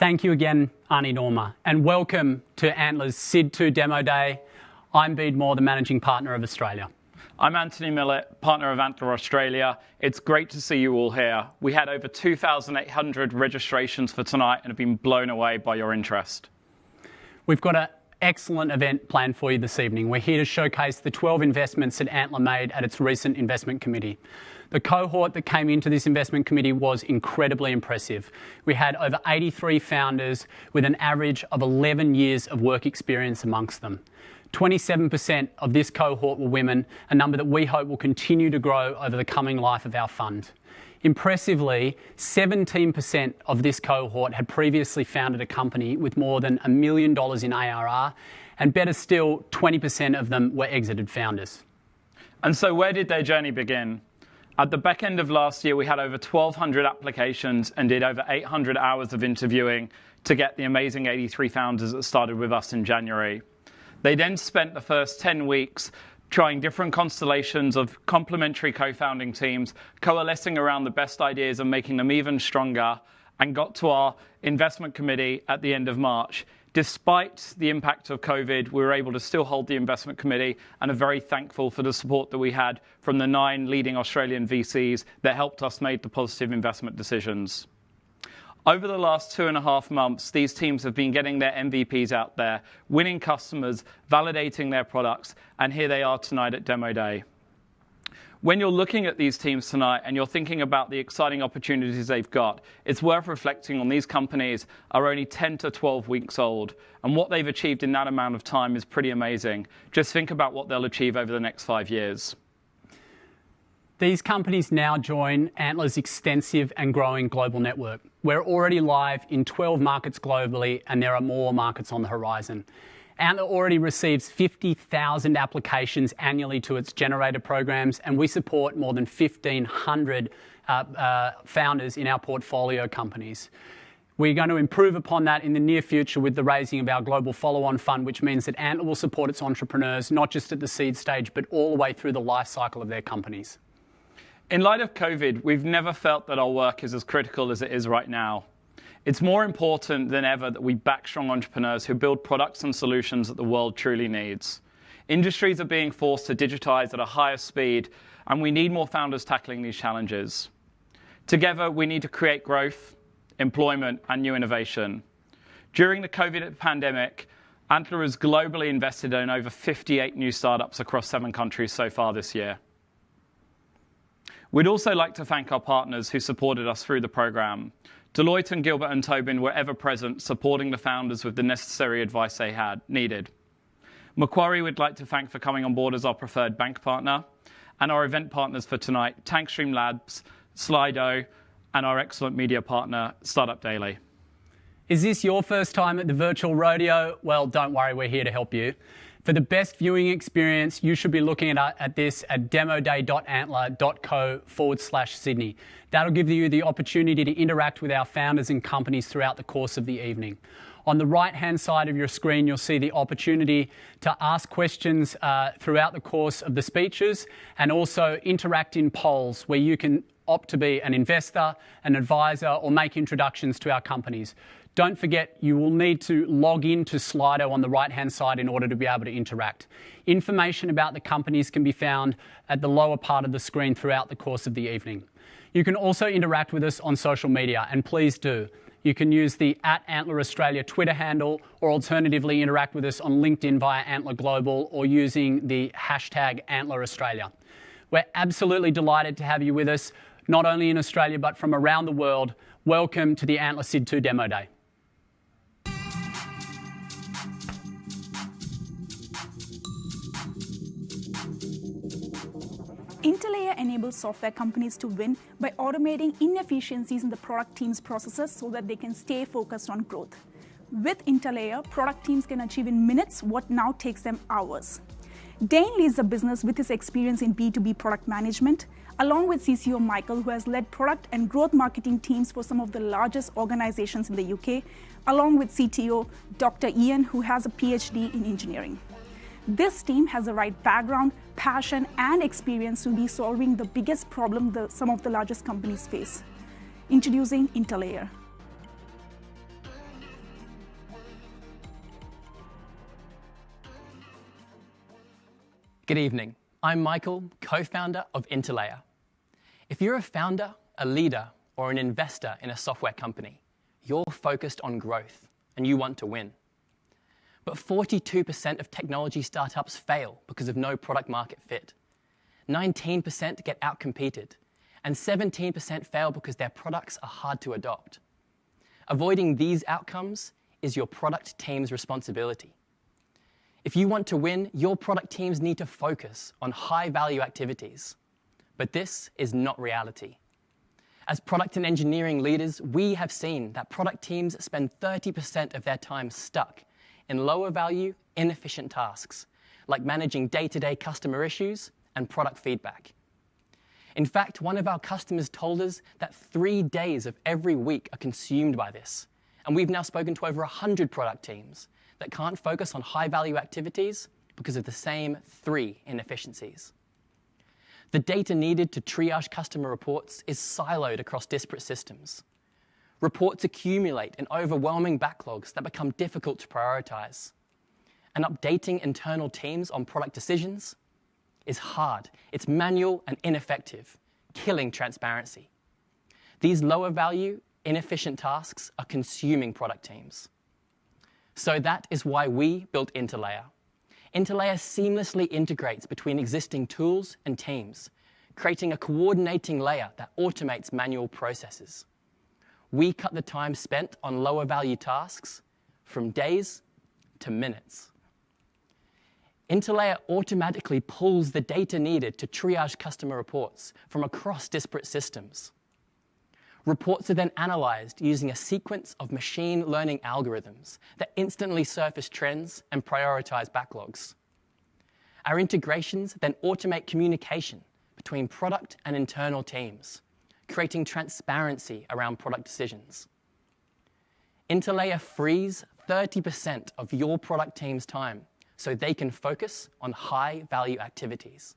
Thank you again, Arnie Norma, and welcome to Antler's SID2 Demo Day. I'm Bede Moore, the Managing Partner of Australia. I'm Anthony Millett, Partner of Antler Australia. It's great to see you all here. We had over 2,800 registrations for tonight and have been blown away by your interest. We've got an excellent event planned for you this evening. We're here to showcase the 12 investments that Antler made at its recent investment committee. The cohort that came into this investment committee was incredibly impressive. We had over 83 founders with an average of 11 years of work experience amongst them. 27% of this cohort were women, a number that we hope will continue to grow over the coming life of our fund. Impressively, 17% of this cohort had previously founded a company with more than $1 million in ARR, and better still, 20% of them were exited founders. And so where did their journey begin? At the back end of last year, we had over 1,200 applications and did over 800 hours of interviewing to get the amazing 83 founders that started with us in January. They then spent the first 10 weeks trying different constellations of complementary co-founding teams, coalescing around the best ideas and making them even stronger, and got to our investment committee at the end of March. Despite the impact of COVID, we were able to still hold the investment committee and are very thankful for the support that we had from the 9 leading Australian VCs that helped us make the positive investment decisions. Over the last 2.5 months, these teams have been getting their MVPs out there, winning customers, validating their products, and here they are tonight at Demo Day. When you're looking at these teams tonight and you're thinking about the exciting opportunities they've got, it's worth reflecting on these companies are only 10 to 12 weeks old, and what they've achieved in that amount of time is pretty amazing. Just think about what they'll achieve over the next 5 years. These companies now join Antler's extensive and growing global network. We're already live in 12 markets globally, and there are more markets on the horizon. Antler already receives 50,000 applications annually to its generator programs, and we support more than 1,500 founders in our portfolio companies. We're going to improve upon that in the near future with the raising of our global follow-on fund, which means that Antler will support its entrepreneurs, not just at the seed stage, but all the way through the life cycle of their companies. In light of COVID, we've never felt that our work is as critical as it is right now. It's more important than ever that we back strong entrepreneurs who build products and solutions that the world truly needs. Industries are being forced to digitize at a higher speed, and we need more founders tackling these challenges. Together, we need to create growth, employment, and new innovation. During the COVID pandemic, Antler has globally invested in over 58 new startups across 7 countries so far this year. We'd also like to thank our partners who supported us through the program. Deloitte and Gilbert and Tobin were ever present, supporting the founders with the necessary advice they needed. Macquarie would like to thank for coming on board as our preferred bank partner, and our event partners for tonight, Tankstream Labs, Slido, and our excellent media partner, Startup Daily. Is this your first time at the virtual rodeo? Well, don't worry, we're here to help you. For the best viewing experience, you should be looking at this at demoday.antler.co/Sydney. That'll give you the opportunity to interact with our founders and companies throughout the course of the evening. On the right-hand side of your screen, you'll see the opportunity to ask questions throughout the course of the speeches, and also interact in polls where you can opt to be an investor, an advisor, or make introductions to our companies. Don't forget, you will need to log into Slido on the right-hand side in order to be able to interact. Information about the companies can be found at the lower part of the screen throughout the course of the evening. You can also interact with us on social media, and please do. You can use the @AntlerAustralia Twitter handle, or alternatively interact with us on LinkedIn via Antler Global or using the hashtag #AntlerAustralia. We're absolutely delighted to have you with us, not only in Australia but from around the world. Welcome to the Antler SID2 Demo Day. Interlayer enables software companies to win by automating inefficiencies in the product team's processes so that they can stay focused on growth. With Interlayer, product teams can achieve in minutes what now takes them hours. Dane leads the business with his experience in B2B product management, along with CCO Michael, who has led product and growth marketing teams for some of the largest organizations in the UK, along with CTO Dr. Ian, who has a PhD in engineering. This team has the right background, passion, and experience to be solving the biggest problem some of the largest companies face. Introducing Interlayer. Good evening. I'm Michael, co-founder of Interlayer. If you're a founder, a leader, or an investor in a software company, you're focused on growth and you want to win. But 42% of technology startups fail because of no product market fit. 19% get outcompeted, and 17% fail because their products are hard to adopt. Avoiding these outcomes is your product team's responsibility. If you want to win, your product teams need to focus on high-value activities. But this is not reality. As product and engineering leaders, we have seen that product teams spend 30% of their time stuck in lower-value, inefficient tasks, like managing day-to-day customer issues and product feedback. In fact, one of our customers told us that 3 days of every week are consumed by this, and we've now spoken to over 100 product teams that can't focus on high-value activities because of the same 3 inefficiencies. The data needed to triage customer reports is siloed across disparate systems. Reports accumulate in overwhelming backlogs that become difficult to prioritize. And updating internal teams on product decisions is hard. It's manual and ineffective, killing transparency. These lower-value, inefficient tasks are consuming product teams. So that is why we built Interlayer. Interlayer seamlessly integrates between existing tools and teams, creating a coordinating layer that automates manual processes. We cut the time spent on lower value tasks from days to minutes. Interlayer automatically pulls the data needed to triage customer reports from across disparate systems. Reports are then analyzed using a sequence of machine learning algorithms that instantly surface trends and prioritize backlogs. Our integrations then automate communication between product and internal teams, creating transparency around product decisions. Interlayer frees 30% of your product team's time so they can focus on high-value activities.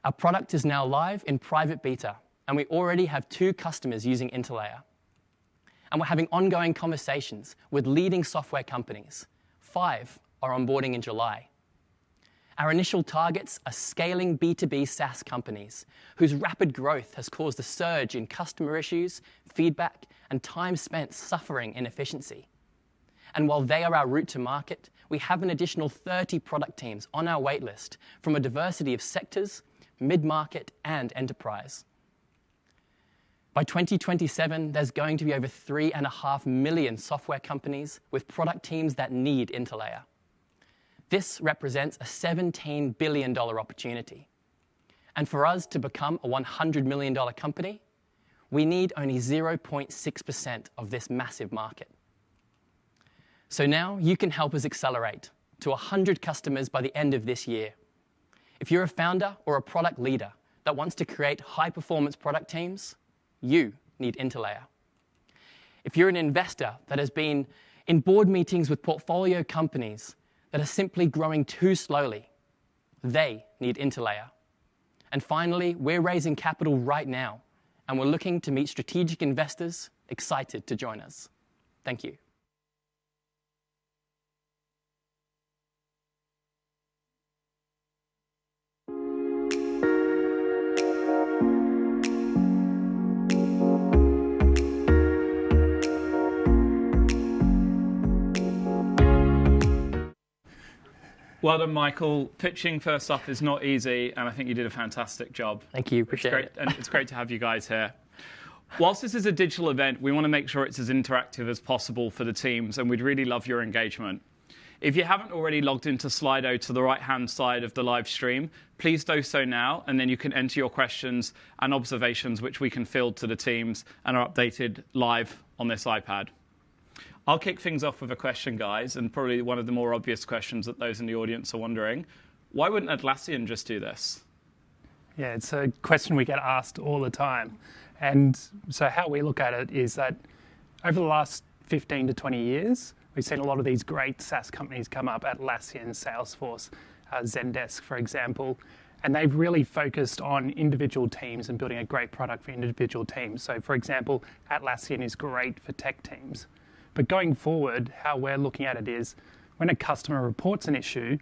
Our product is now live in private beta, and we already have 2 customers using Interlayer. And we're having ongoing conversations with leading software companies. 5 are onboarding in July. Our initial targets are scaling B2B SaaS companies whose rapid growth has caused a surge in customer issues, feedback, and time spent suffering inefficiency. And while they are our route to market, we have an additional 30 product teams on our waitlist from a diversity of sectors, mid-market, and enterprise. By 2027, there's going to be over 3.5 million software companies with product teams that need Interlayer. This represents a $17 billion opportunity. And for us to become a $100 million company, we need only 0.6% of this massive market. So now you can help us accelerate to 100 customers by the end of this year. If you're a founder or a product leader that wants to create high-performance product teams, you need Interlayer. If you're an investor that has been in board meetings with portfolio companies that are simply growing too slowly, they need Interlayer. And finally, we're raising capital right now, and we're looking to meet strategic investors excited to join us. Thank you. Well done, Michael. Pitching first off is not easy, and I think you did a fantastic job. Thank you, appreciate it. And it's great to have you guys here. Whilst this is a digital event, we want to make sure it's as interactive as possible for the teams, and we'd really love your engagement. If you haven't already logged into Slido to the right-hand side of the live stream, please do so now, and then you can enter your questions and observations, which we can field to the teams and are updated live on this iPad. I'll kick things off with a question, guys, and probably one of the more obvious questions that those in the audience are wondering. Why wouldn't Atlassian just do this? Yeah, it's a question we get asked all the time. And so how we look at it is that over the last 15 to 20 years, we've seen a lot of these great SaaS companies come up, Atlassian, Salesforce, Zendesk, for example, and they've really focused on individual teams and building a great product for individual teams. So, for example, Atlassian is great for tech teams. But going forward, how we're looking at it is when a customer reports an issue,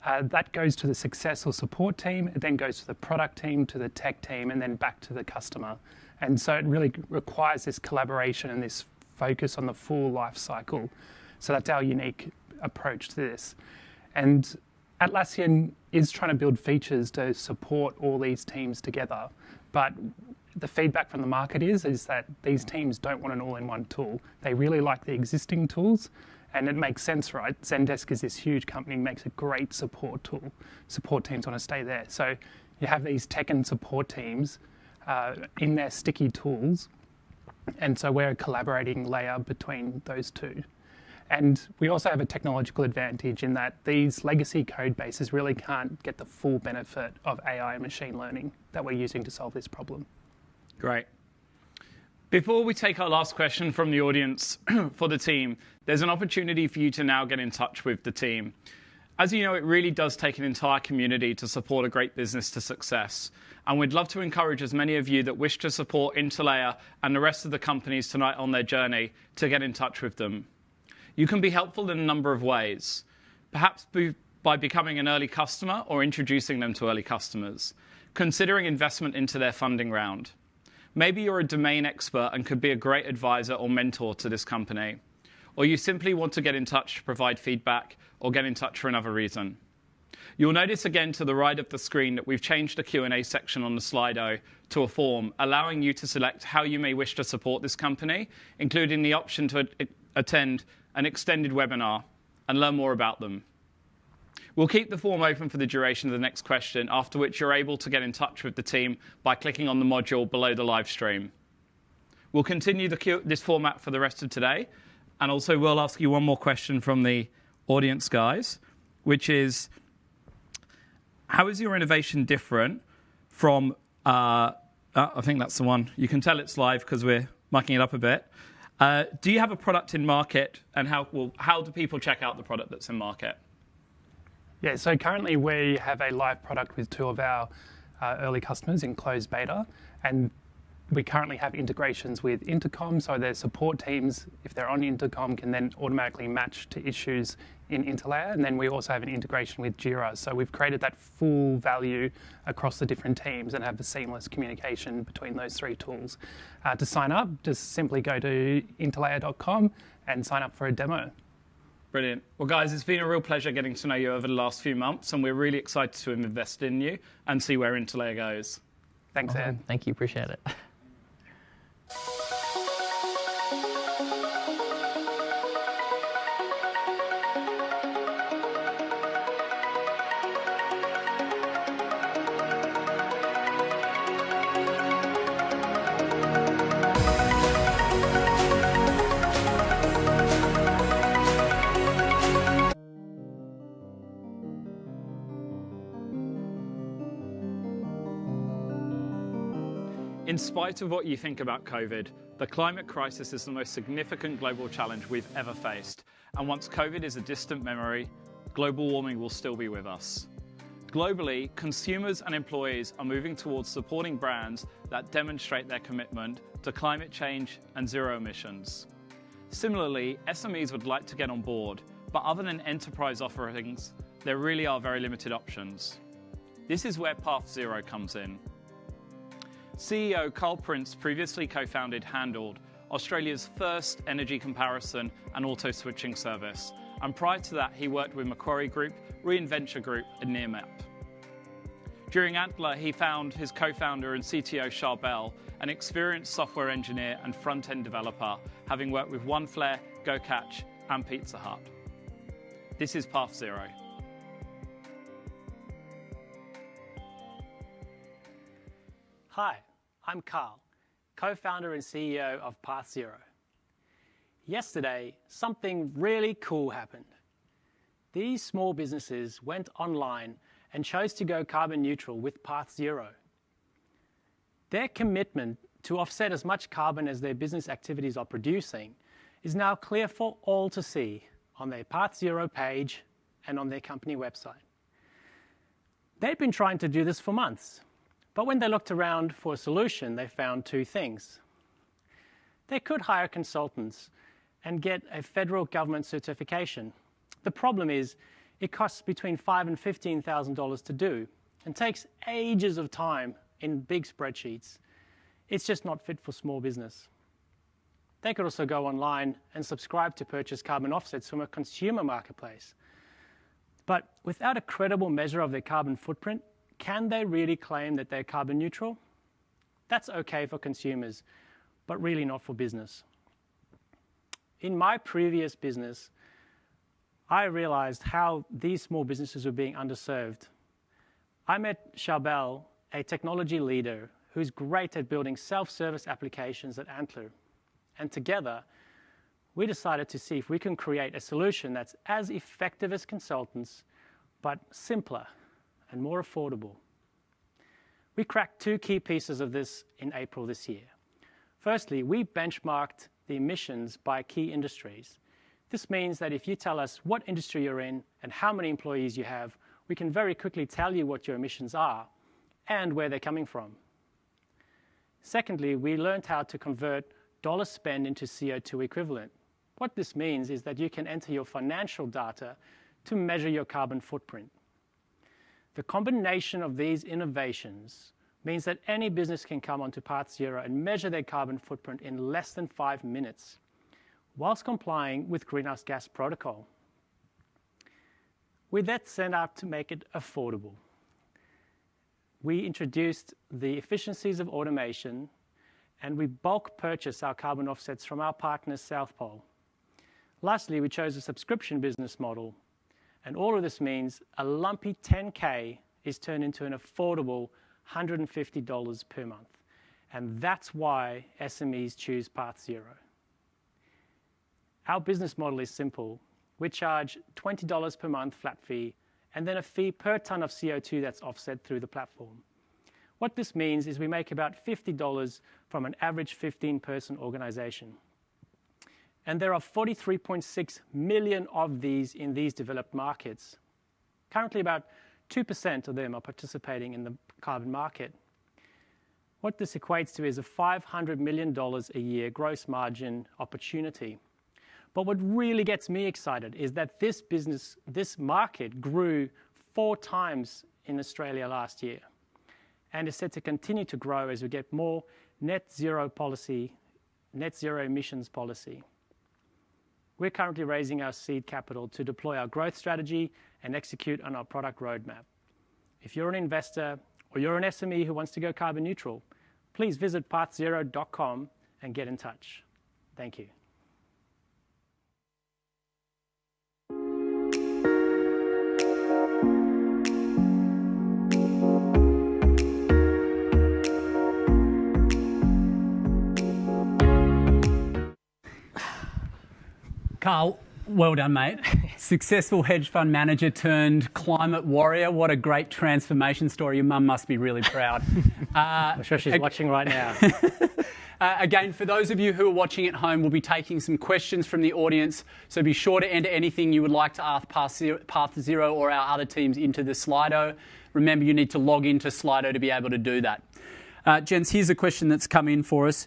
that goes to the success or support team, it then goes to the product team, to the tech team, and then back to the customer. And so it really requires this collaboration and this focus on the full life cycle. So that's our unique approach to this. And Atlassian is trying to build features to support all these teams together, but the feedback from the market is that these teams don't want an all-in-one tool. They really like the existing tools, and it makes sense, right? Zendesk is this huge company, makes a great support tool. Support teams want to stay there. So you have these tech and support teams in their sticky tools, and so we're a collaborating layer between those two. And we also have a technological advantage in that these legacy code bases really can't get the full benefit of AI and machine learning that we're using to solve this problem. Great. Before we take our last question from the audience for the team, there's an opportunity for you to now get in touch with the team. As you know, it really does take an entire community to support a great business to success. And we'd love to encourage as many of you that wish to support Interlayer and the rest of the companies tonight on their journey to get in touch with them. You can be helpful in a number of ways, perhaps by becoming an early customer or introducing them to early customers, considering investment into their funding round. Maybe you're a domain expert and could be a great advisor or mentor to this company, or you simply want to get in touch to provide feedback or get in touch for another reason. You'll notice again to the right of the screen that we've changed the Q&A section on the Slido to a form, allowing you to select how you may wish to support this company, including the option to attend an extended webinar and learn more about them. We'll keep the form open for the duration of the next question, after which you're able to get in touch with the team by clicking on the module below the live stream. We'll continue this format for the rest of today, and also we'll ask you one more question from the audience, guys, which is, how is your innovation different from, I think that's the one. You can tell it's live because we're mucking it up a bit. Do you have a product in market, and how do people check out the product that's in market? Yeah, so currently we have a live product with 2 of our early customers in closed beta, and we currently have integrations with Intercom, so their support teams, if they're on Intercom, can then automatically match to issues in Interlayer, and then we also have an integration with Jira. So we've created that full value across the different teams and have a seamless communication between those 3 tools. To sign up, just simply go to interlayer.com and sign up for a demo. Brilliant. Well, guys, it's been a real pleasure getting to know you over the last few months, and we're really excited to invest in you and see where Interlayer goes. Thanks, Ed. Thank you. Appreciate it. In spite of what you think about COVID, the climate crisis is the most significant global challenge we've ever faced. And once COVID is a distant memory, global warming will still be with us. Globally, consumers and employees are moving towards supporting brands that demonstrate their commitment to climate change and zero emissions. Similarly, SMEs would like to get on board, but other than enterprise offerings, there really are very limited options. This is where Path Zero comes in. CEO Carl Prince previously co-founded Huddled, Australia's first energy comparison and auto-switching service. And prior to that, he worked with Macquarie Group, Reinventure Group, and Nearmap. During Antler, he found his co-founder and CTO Charbel, an experienced software engineer and front-end developer, having worked with OneFlare, GoCatch, and Pizza Hut. This is Path Zero. Hi, I'm Carl, co-founder and CEO of Path Zero. Yesterday, something really cool happened. These small businesses went online and chose to go carbon neutral with Path Zero. Their commitment to offset as much carbon as their business activities are producing is now clear for all to see on their Path Zero page and on their company website. They'd been trying to do this for months. But when they looked around for a solution, they found 2 things. They could hire consultants and get a federal government certification. The problem is, it costs between $5,000 and $15,000 to do and takes ages of time in big spreadsheets. It's just not fit for small business. They could also go online and subscribe to purchase carbon offsets from a consumer marketplace. But without a credible measure of their carbon footprint, can they really claim that they're carbon neutral? That's okay for consumers, but really not for business. In my previous business, I realized how these small businesses were being underserved. I met Charbel, a technology leader who's great at building self-service applications at Antler. And together, we decided to see if we can create a solution that's as effective as consultants, but simpler and more affordable. We cracked two key pieces of this in April this year. Firstly, we benchmarked the emissions by key industries. This means that if you tell us what industry you're in and how many employees you have, we can very quickly tell you what your emissions are and where they're coming from. Secondly, we learned how to convert dollar spend into CO2 equivalent. What this means is that you can enter your financial data to measure your carbon footprint. The combination of these innovations means that any business can come onto PathZero and measure their carbon footprint in less than 5 minutes, whilst complying with Greenhouse Gas Protocol. We then set out to make it affordable. We introduced the efficiencies of automation, and we bulk purchased our carbon offsets from our partners South Pole. Lastly, we chose a subscription business model, and all of this means a lumpy $10K is turned into an affordable $150 per month. And that's why SMEs choose PathZero. Our business model is simple. We charge $20 per month flat fee, and then a fee per ton of CO2 that's offset through the platform. What this means is we make about $50 from an average 15-person organization. And there are 43.6 million of these in these developed markets. Currently, about 2% of them are participating in the carbon market. What this equates to is a $500 million a year gross margin opportunity. But what really gets me excited is that this market grew 4 times in Australia last year and is set to continue to grow as we get more net zero emissions policy. We're currently raising our seed capital to deploy our growth strategy and execute on our product roadmap. If you're an investor or you're an SME who wants to go carbon neutral, please visit pathzero.com and get in touch. Thank you. Carl, well done, mate. Successful hedge fund manager turned climate warrior. What a great transformation story. Your mum must be really proud. I'm sure she's watching right now. Again, for those of you who are watching at home, we'll be taking some questions from the audience. So be sure to enter anything you would like to ask PathZero or our other teams into the Slido. Remember, you need to log into Slido to be able to do that. Gents, here's a question that's come in for us.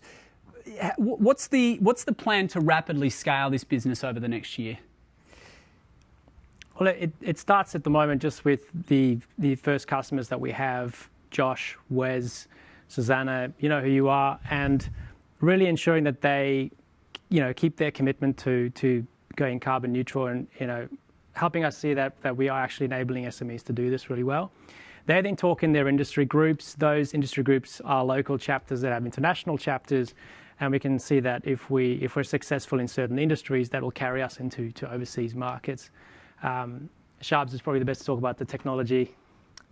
What's the plan to rapidly scale this business over the next year? Well, it starts at the moment just with the first customers that we have, Josh, Wes, Susanna, you know who you are, and really ensuring that they, keep their commitment to going carbon neutral and, helping us see that we are actually enabling SMEs to do this really well. They then talk in their industry groups. Those industry groups are local chapters that have international chapters. And we can see that if we're successful in certain industries, that will carry us into overseas markets. Sharbs is probably the best to talk about the technology.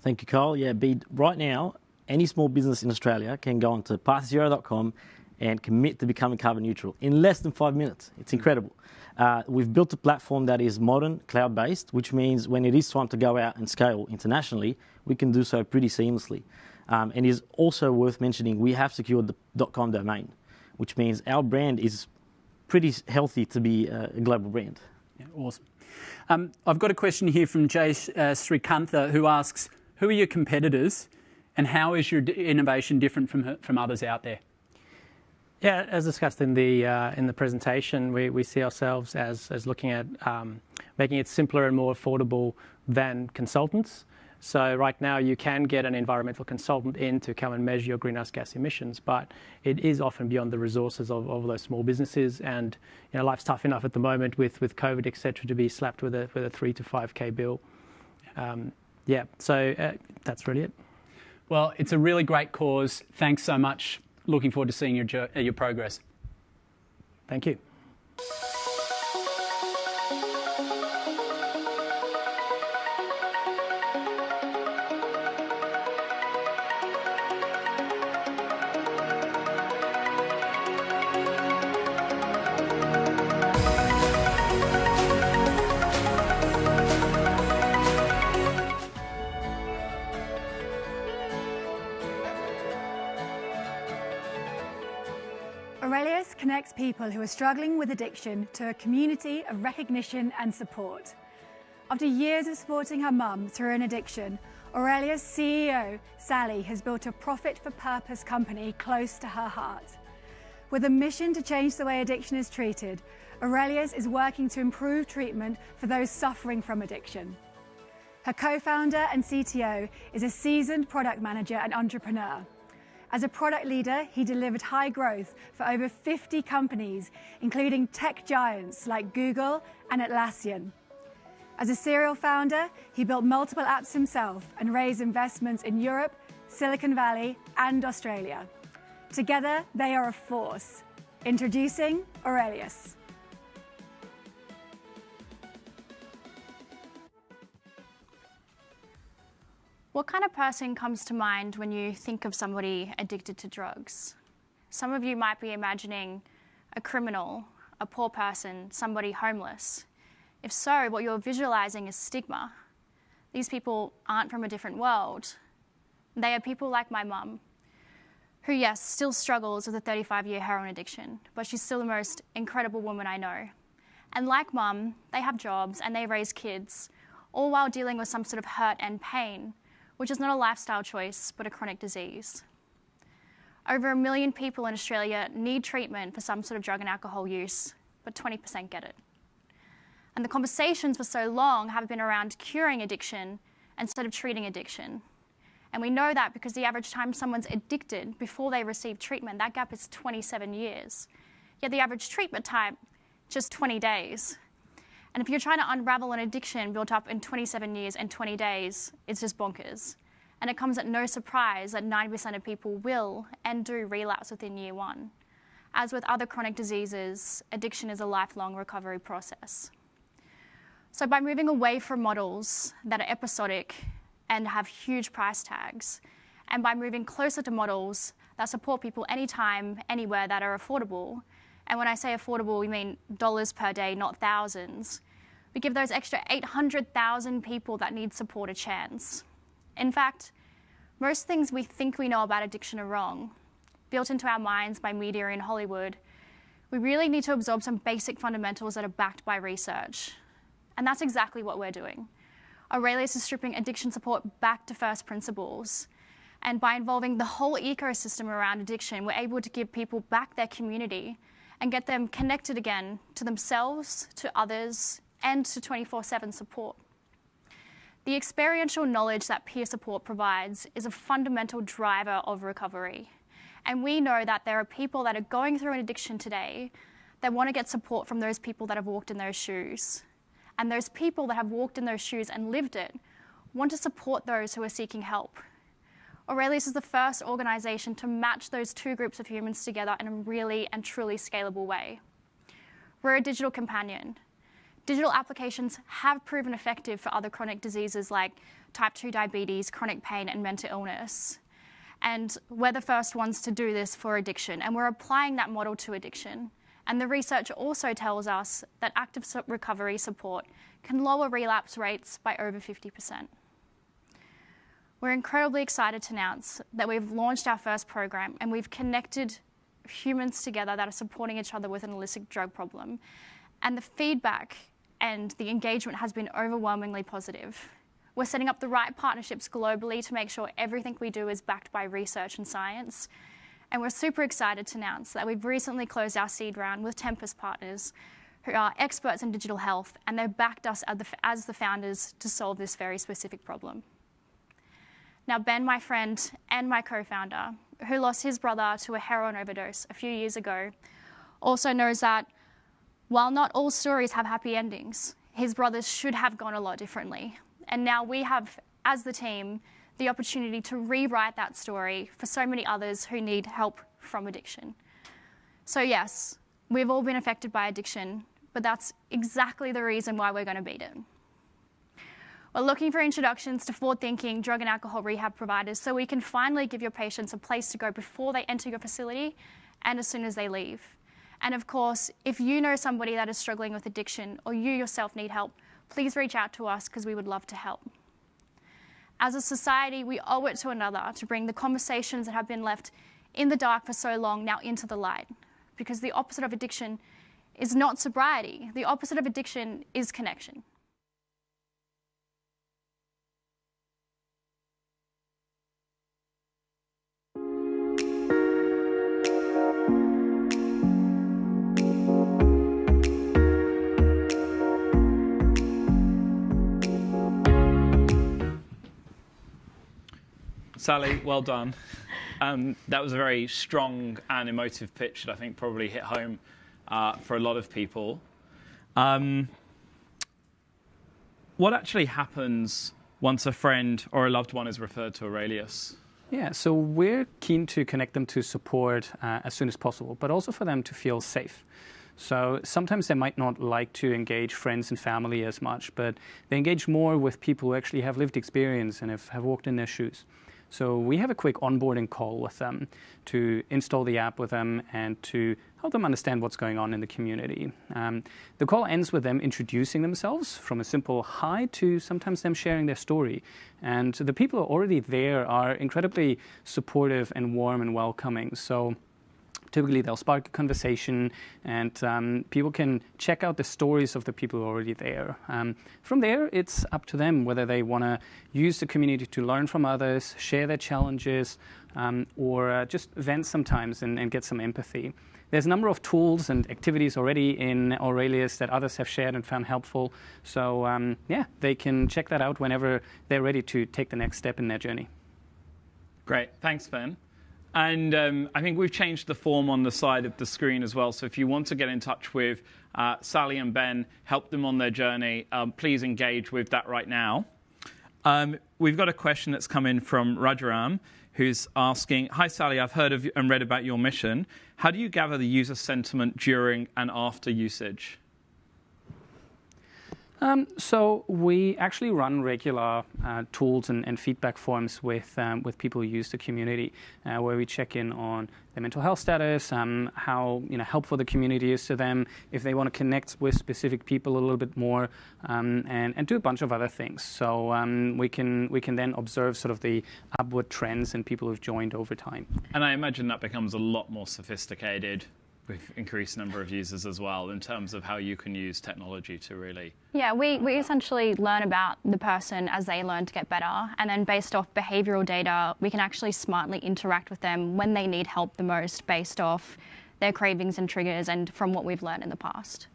Thank you, Carl. Yeah, right now, any small business in Australia can go onto pathzero.com and commit to becoming carbon neutral in less than 5 minutes. It's incredible. We've built a platform that is modern, cloud-based, which means when it is time to go out and scale internationally, we can do so pretty seamlessly. And it is also worth mentioning, we have secured the .com domain, which means our brand is pretty healthy to be a global brand. Yeah, awesome. I've got a question here from Jay Srikantha who asks, who are your competitors and how is your innovation different from others out there? Yeah, as discussed in the presentation, we see ourselves as looking at making it simpler and more affordable than consultants. So right now you can get an environmental consultant in to come and measure your greenhouse gas emissions, but it is often beyond the resources of those small businesses. And life's tough enough at the moment with COVID, etc., to be slapped with a 3 to 5K bill. So that's really it. Well, it's a really great cause. Thanks so much. Looking forward to seeing your progress. Thank you. Aurelius connects people who are struggling with addiction to a community of recognition and support. After years of supporting her mum through an addiction, Aurelius' CEO, Sally, has built a profit-for-purpose company close to her heart. With a mission to change the way addiction is treated, Aurelius is working to improve treatment for those suffering from addiction. Her co-founder and CTO is a seasoned product manager and entrepreneur. As a product leader, he delivered high growth for over 50 companies, including tech giants like Google and Atlassian. As a serial founder, he built multiple apps himself and raised investments in Europe, Silicon Valley, and Australia. Together, they are a force. Introducing Aurelius. What kind of person comes to mind when you think of somebody addicted to drugs? Some of you might be imagining a criminal, a poor person, somebody homeless. If so, what you're visualizing is stigma. These people aren't from a different world. They are people like my mum, who, yes, still struggles with a 35-year heroin addiction, but she's still the most incredible woman I know. And like mum, they have jobs and they raise kids, all while dealing with some sort of hurt and pain, which is not a lifestyle choice, but a chronic disease. Over 1 million people in Australia need treatment for some sort of drug and alcohol use, but 20% get it. And the conversations for so long have been around curing addiction instead of treating addiction. And we know that because the average time someone's addicted before they receive treatment, that gap is 27 years. Yet the average treatment time, just 20 days. And if you're trying to unravel an addiction built up in 27 years and 20 days, it's just bonkers. And it comes at no surprise that 90% of people will and do relapse within year one. As with other chronic diseases, addiction is a lifelong recovery process. So by moving away from models that are episodic and have huge price tags, and by moving closer to models that support people anytime, anywhere that are affordable, and when I say affordable, we mean dollars per day, not thousands. We give those extra 800,000 people that need support a chance. In fact, most things we think we know about addiction are wrong, built into our minds by media in Hollywood. We really need to absorb some basic fundamentals that are backed by research. And that's exactly what we're doing. Aurelius is stripping addiction support back to first principles. And by involving the whole ecosystem around addiction, we're able to give people back their community and get them connected again to themselves, to others, and to 24/7 support. The experiential knowledge that peer support provides is a fundamental driver of recovery. And we know that there are people that are going through an addiction today that want to get support from those people that have walked in those shoes. And those people that have walked in those shoes and lived it want to support those who are seeking help. Aurelius is the first organisation to match those two groups of humans together in a really and truly scalable way. We're a digital companion. Digital applications have proven effective for other chronic diseases like type 2 diabetes, chronic pain, and mental illness. And we're the first ones to do this for addiction, and we're applying that model to addiction. And the research also tells us that active recovery support can lower relapse rates by over 50%. We're incredibly excited to announce that we've launched our first program and we've connected humans together that are supporting each other with an illicit drug problem. And the feedback and the engagement has been overwhelmingly positive. We're setting up the right partnerships globally to make sure everything we do is backed by research and science. And we're super excited to announce that we've recently closed our seed round with Tempest Partners, who are experts in digital health, and they've backed us as the founders to solve this very specific problem. Now, Ben, my friend and my co-founder, who lost his brother to a heroin overdose a few years ago, also knows that while not all stories have happy endings, his brothers should have gone a lot differently. And now we have, as the team, the opportunity to rewrite that story for so many others who need help from addiction. So yes, we've all been affected by addiction, but that's exactly the reason why we're going to beat it. We're looking for introductions to forward-thinking drug and alcohol rehab providers so we can finally give your patients a place to go before they enter your facility and as soon as they leave. And of course, if you know somebody that is struggling with addiction or you yourself need help, please reach out to us because we would love to help. As a society, we owe it to another to bring the conversations that have been left in the dark for so long now into the light. Because the opposite of addiction is not sobriety. The opposite of addiction is connection. Sally, well done. That was a very strong and emotive pitch that I think probably hit home for a lot of people. What actually happens once a friend or a loved one is referred to Aurelius? Yeah, so we're keen to connect them to support as soon as possible, but also for them to feel safe. So sometimes they might not like to engage friends and family as much, but they engage more with people who actually have lived experience and have walked in their shoes. So we have a quick onboarding call with them to install the app with them and to help them understand what's going on in the community. The call ends with them introducing themselves from a simple hi to sometimes them sharing their story. And the people who are already there are incredibly supportive and warm and welcoming. So typically they'll spark a conversation and people can check out the stories of the people who are already there. From there, it's up to them whether they want to use the community to learn from others, share their challenges, or just vent sometimes and get some empathy. There's a number of tools and activities already in Aurelius that others have shared and found helpful. So yeah, they can check that out whenever they're ready to take the next step in their journey. Great, thanks, Ben. And I think we've changed the form on the side of the screen as well. So if you want to get in touch with Sally and Ben, help them on their journey, please engage with that right now. We've got a question that's come in from Rajaram, who's asking, hi, Sally, I've heard of you and read about your mission. How do you gather the user sentiment during and after usage? So we actually run regular tools and feedback forms with people who use the community, where we check in on their mental health status, how helpful the community is to them, if they want to connect with specific people a little bit more, and do a bunch of other things. So we can then observe sort of the upward trends in people who've joined over time. And I imagine that becomes a lot more sophisticated with increased number of users as well, in terms of how you can use technology to really... Yeah, we essentially learn about the person as they learn to get better, and then based off behavioural data, we can actually smartly interact with them when they need help the most based off their cravings and triggers and from what we've learned in the past.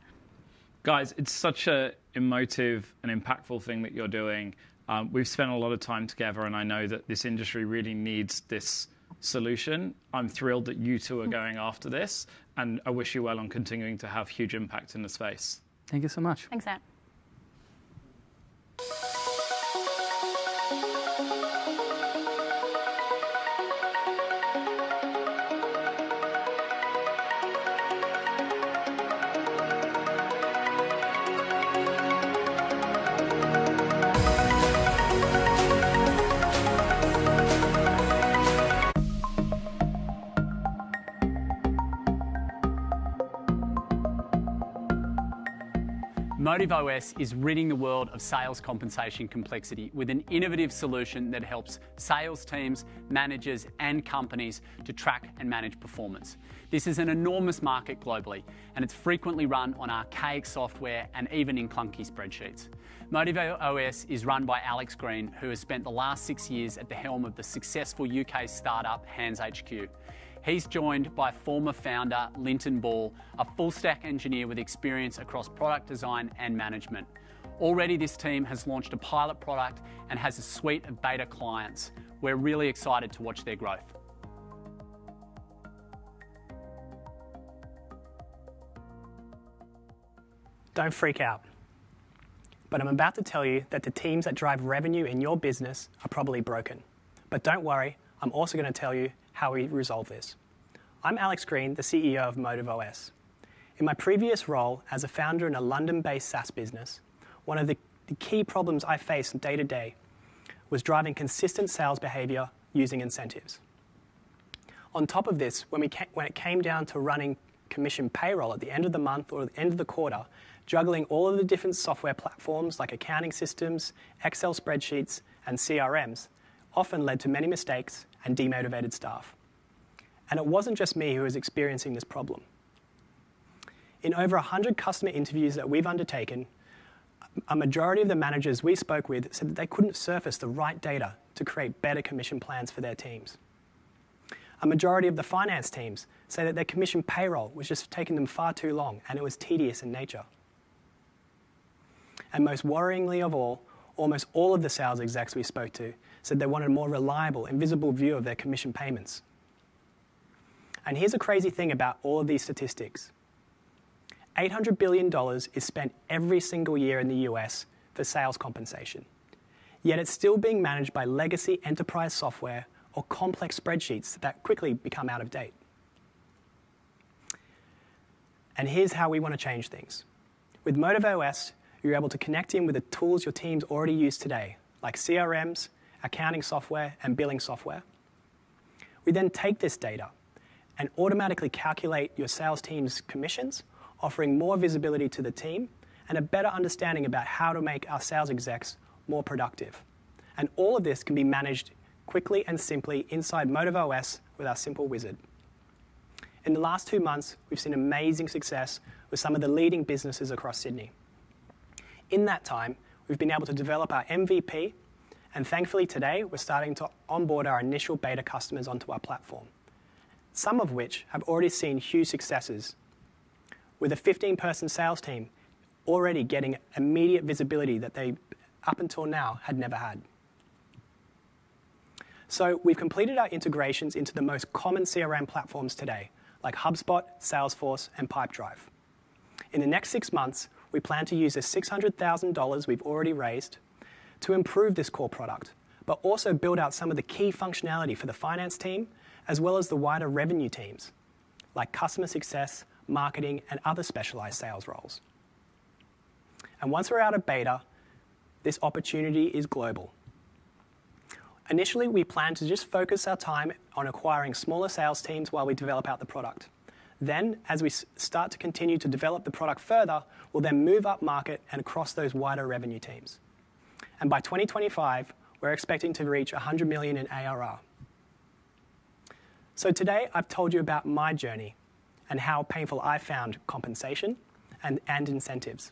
Guys, it's such an emotive and impactful thing that you're doing. We've spent a lot of time together, and I know that this industry really needs this solution. I'm thrilled that you two are going after this, and I wish you well on continuing to have huge impact in the space. Thank you so much. Thanks, Ant. MotiveOS is ridding the world of sales compensation complexity with an innovative solution that helps sales teams, managers, and companies to track and manage performance. This is an enormous market globally, and it's frequently run on archaic software and even in clunky spreadsheets. MotiveOS is run by Alex Green, who has spent the last 6 years at the helm of the successful UK startup Hands HQ. He's joined by former founder Linton Ball, a full-stack engineer with experience across product design and management. Already this team has launched a pilot product and has a suite of beta clients. We're really excited to watch their growth. Don't freak out. But I'm about to tell you that the teams that drive revenue in your business are probably broken. But don't worry, I'm also going to tell you how we resolve this. I'm Alex Green, the CEO of MotiveOS. In my previous role as a founder in a London-based SaaS business, one of the key problems I faced day to day was driving consistent sales behavior using incentives. On top of this, when it came down to running commission payroll at the end of the month or the end of the quarter, juggling all of the different software platforms like accounting systems, Excel spreadsheets, and CRMs often led to many mistakes and demotivated staff. And it wasn't just me who was experiencing this problem. In over 100 customer interviews that we've undertaken, a majority of the managers we spoke with said that they couldn't surface the right data to create better commission plans for their teams. A majority of the finance teams say that their commission payroll was just taking them far too long and it was tedious in nature. And most worryingly of all, almost all of the sales execs we spoke to said they wanted a more reliable and visible view of their commission payments. And here's a crazy thing about all of these statistics. $800 billion is spent every single year in the US for sales compensation. Yet it's still being managed by legacy enterprise software or complex spreadsheets that quickly become out of date. And here's how we want to change things. With MotiveOS, you're able to connect in with the tools your teams already use today, like CRMs, accounting software, and billing software. We then take this data and automatically calculate your sales team's commissions, offering more visibility to the team and a better understanding about how to make our sales execs more productive. And all of this can be managed quickly and simply inside MotiveOS with our simple wizard. In the last 2 months, we've seen amazing success with some of the leading businesses across Sydney. In that time, we've been able to develop our MVP, and thankfully today, we're starting to onboard our initial beta customers onto our platform, some of which have already seen huge successes, with a 15-person sales team already getting immediate visibility that they, up until now, had never had. So we've completed our integrations into the most common CRM platforms today, like HubSpot, Salesforce, and Pipedrive. In the next 6 months, we plan to use the $600,000 we've already raised to improve this core product, but also build out some of the key functionality for the finance team, as well as the wider revenue teams, like customer success, marketing, and other specialized sales roles. And once we're out of beta, this opportunity is global. Initially, we plan to just focus our time on acquiring smaller sales teams while we develop out the product. Then, as we start to continue to develop the product further, we'll then move up market and across those wider revenue teams. And by 2025, we're expecting to reach 100 million in ARR. So today, I've told you about my journey and how painful I found compensation and incentives.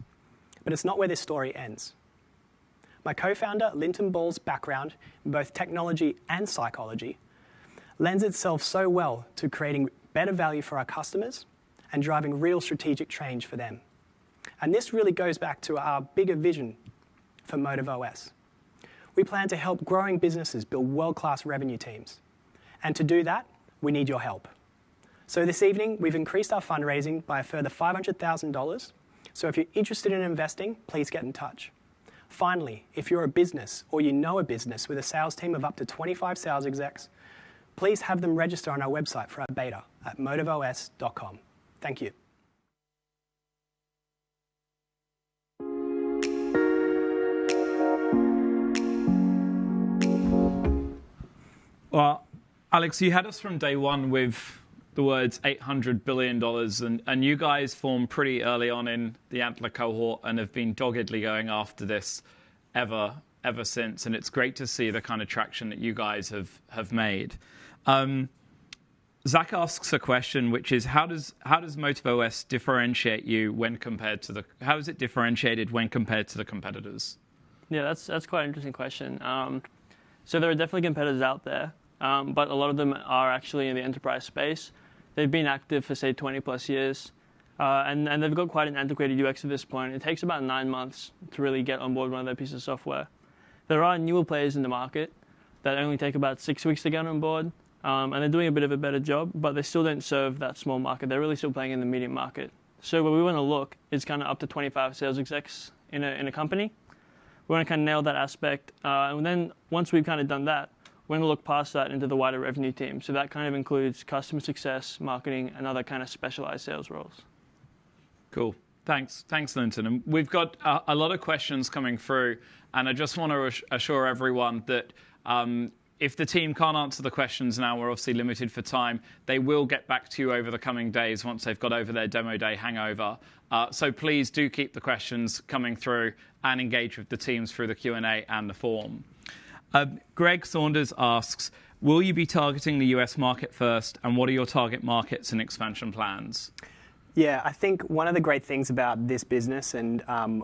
But it's not where this story ends. My co-founder, Linton Ball's background in both technology and psychology lends itself so well to creating better value for our customers and driving real strategic change for them. And this really goes back to our bigger vision for MotiveOS. We plan to help growing businesses build world-class revenue teams. And to do that, we need your help. So this evening, we've increased our fundraising by a further $500,000. So if you're interested in investing, please get in touch. Finally, if you're a business or you know a business with a sales team of up to 25 sales execs, please have them register on our website for our beta at motiveos.com. Thank you. Well, Alex, you had us from day one with the words $800 billion, and you guys formed pretty early on in the Antler cohort and have been doggedly going after this ever since, and it's great to see the kind of traction that you guys have made. Zach asks a question, which is how does MotiveOS differentiate you when compared to how is it differentiated when compared to the competitors? Yeah, that's quite an interesting question. So there are definitely competitors out there, but a lot of them are actually in the enterprise space. They've been active for, say, 20 plus years, and they've got quite an antiquated UX at this point. It takes about 9 months to really get on board one of their pieces of software. There are newer players in the market that only take about 6 weeks to get on board, and they're doing a bit of a better job, but they still don't serve that small market. They're really still playing in the medium market. So where we want to look is kind of up to 25 sales execs in a company. We want to kind of nail that aspect, and then once we've kind of done that, we're going to look past that into the wider revenue team. So that kind of includes customer success, marketing, and other kind of specialized sales roles. Cool. Thanks, Linton. And we've got a lot of questions coming through, and I just want to assure everyone that if the team can't answer the questions now, we're obviously limited for time, they will get back to you over the coming days once they've got over their demo day hangover. So please do keep the questions coming through and engage with the teams through the Q&A and the form. Greg Saunders asks, will you be targeting the US market first, and what are your target markets and expansion plans? Yeah, I think one of the great things about this business and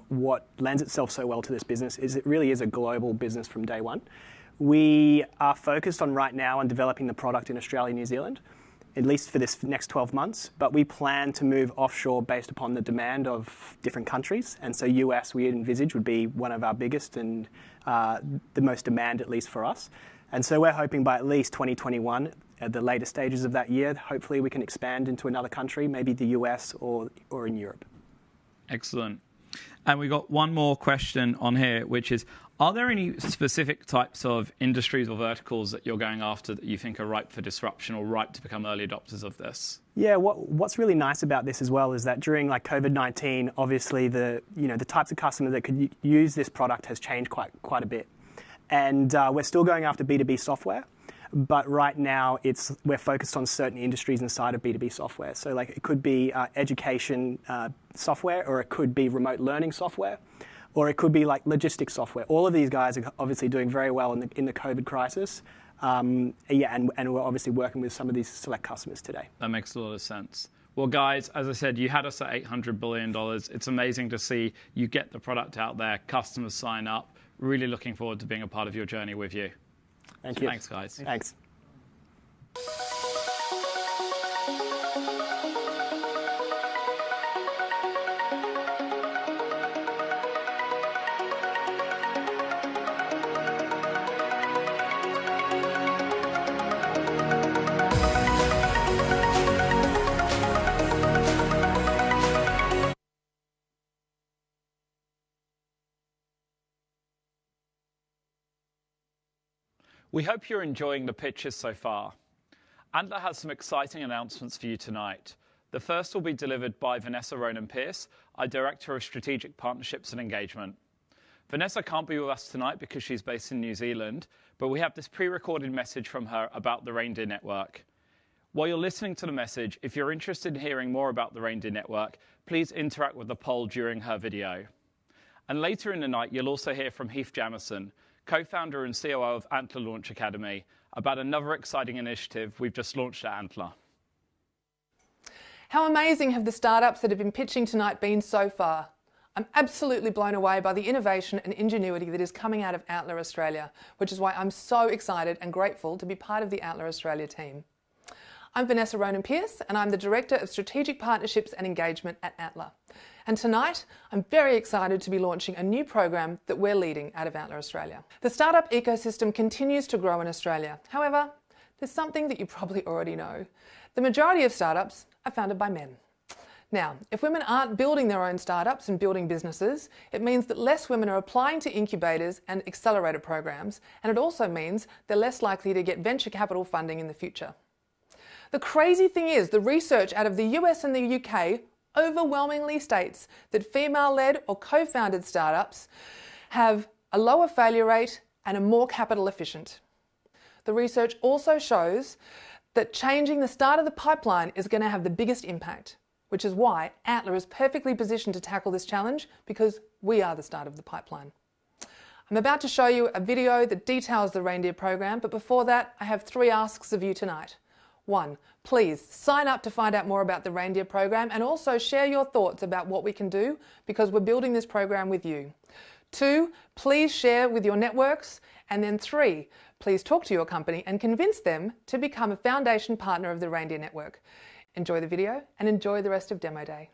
what lends itself so well to this business is it really is a global business from day one. We are focused on right now on developing the product in Australia and New Zealand, at least for this next 12 months, but we plan to move offshore based upon the demand of different countries. And so US, we envisage, would be one of our biggest and the most demand, at least for us. And so we're hoping by at least 2021, at the later stages of that year, hopefully we can expand into another country, maybe the US or in Europe. Excellent. And we got one more question on here, which is, are there any specific types of industries or verticals that you're going after that you think are ripe for disruption or ripe to become early adopters of this? Yeah, what's really nice about this as well is that during like COVID-19, obviously the types of customers that could use this product has changed quite a bit. And we're still going after B2B software, but right now we're focused on certain industries inside of B2B software. So like it could be education software, or it could be remote learning software, or it could be like logistics software. All of these guys are obviously doing very well in the COVID crisis. And we're obviously working with some of these select customers today. That makes a lot of sense. Well, guys, as I said, you had us at $800 billion. It's amazing to see you get the product out there, customers sign up. Really looking forward to being a part of your journey with you. Thank you. Thanks, guys. Thanks. We hope you're enjoying the pitches so far. Antler has some exciting announcements for you tonight. The first will be delivered by Vanessa Ronan-Pierce, our Director of Strategic Partnerships and Engagement. Vanessa can't be with us tonight because she's based in New Zealand, but we have this pre-recorded message from her about the Reindeer Network. While you're listening to the message, if you're interested in hearing more about the Reindeer Network, please interact with the poll during her video. And later in the night, you'll also hear from Heath Jamison, co-founder and COO of Antler Launch Academy, about another exciting initiative we've just launched at Antler. How amazing have the startups that have been pitching tonight been so far? I'm absolutely blown away by the innovation and ingenuity that is coming out of Antler Australia, which is why I'm so excited and grateful to be part of the Antler Australia team. I'm Vanessa Ronan-Pierce, and I'm the Director of Strategic Partnerships and Engagement at Antler. And tonight, I'm very excited to be launching a new program that we're leading out of Antler Australia. The startup ecosystem continues to grow in Australia. However, there's something that you probably already know. The majority of startups are founded by men. Now, if women aren't building their own startups and building businesses, it means that less women are applying to incubators and accelerator programs, and it also means they're less likely to get venture capital funding in the future. The crazy thing is, the research out of the US and the UK overwhelmingly states that female-led or co-founded startups have a lower failure rate and are more capital efficient. The research also shows that changing the start of the pipeline is going to have the biggest impact, which is why Antler is perfectly positioned to tackle this challenge, because we are the start of the pipeline. I'm about to show you a video that details the Reindeer program, but before that, I have 3 asks of you tonight. 1, please sign up to find out more about the Reindeer program and also share your thoughts about what we can do, because we're building this program with you. 2, please share with your networks. And then 3, Please talk to your company and convince them to become a foundation partner of the Reindeer Network. Enjoy the video and enjoy the rest of Demo Day.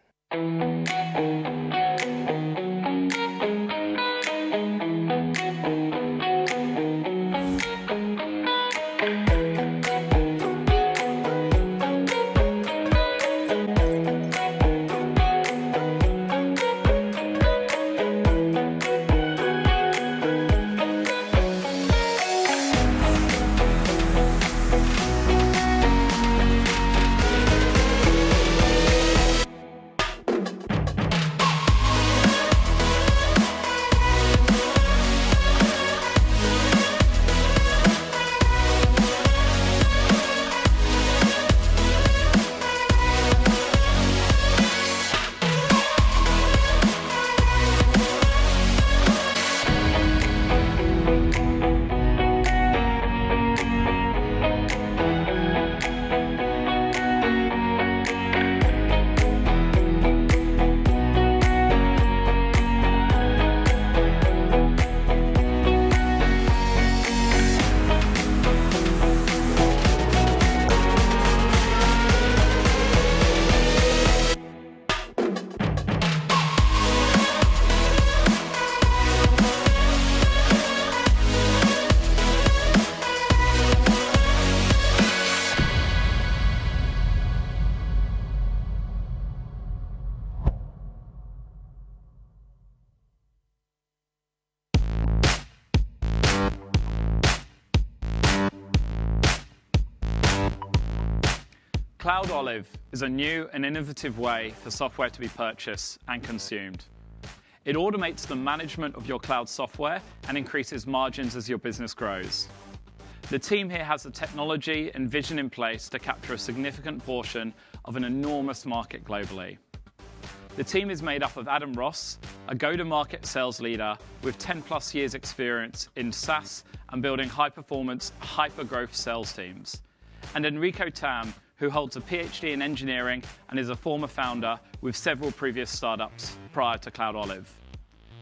Cloud Olive is a new and innovative way for software to be purchased and consumed. It automates the management of your cloud software and increases margins as your business grows. The team here has the technology and vision in place to capture a significant portion of an enormous market globally. The team is made up of Adam Ross, a go-to-market sales leader with 10+ years experience in SaaS and building high-performance, hyper-growth sales teams, and Enrico Tam, who holds a PhD in engineering and is a former founder with several previous startups prior to Cloud Olive.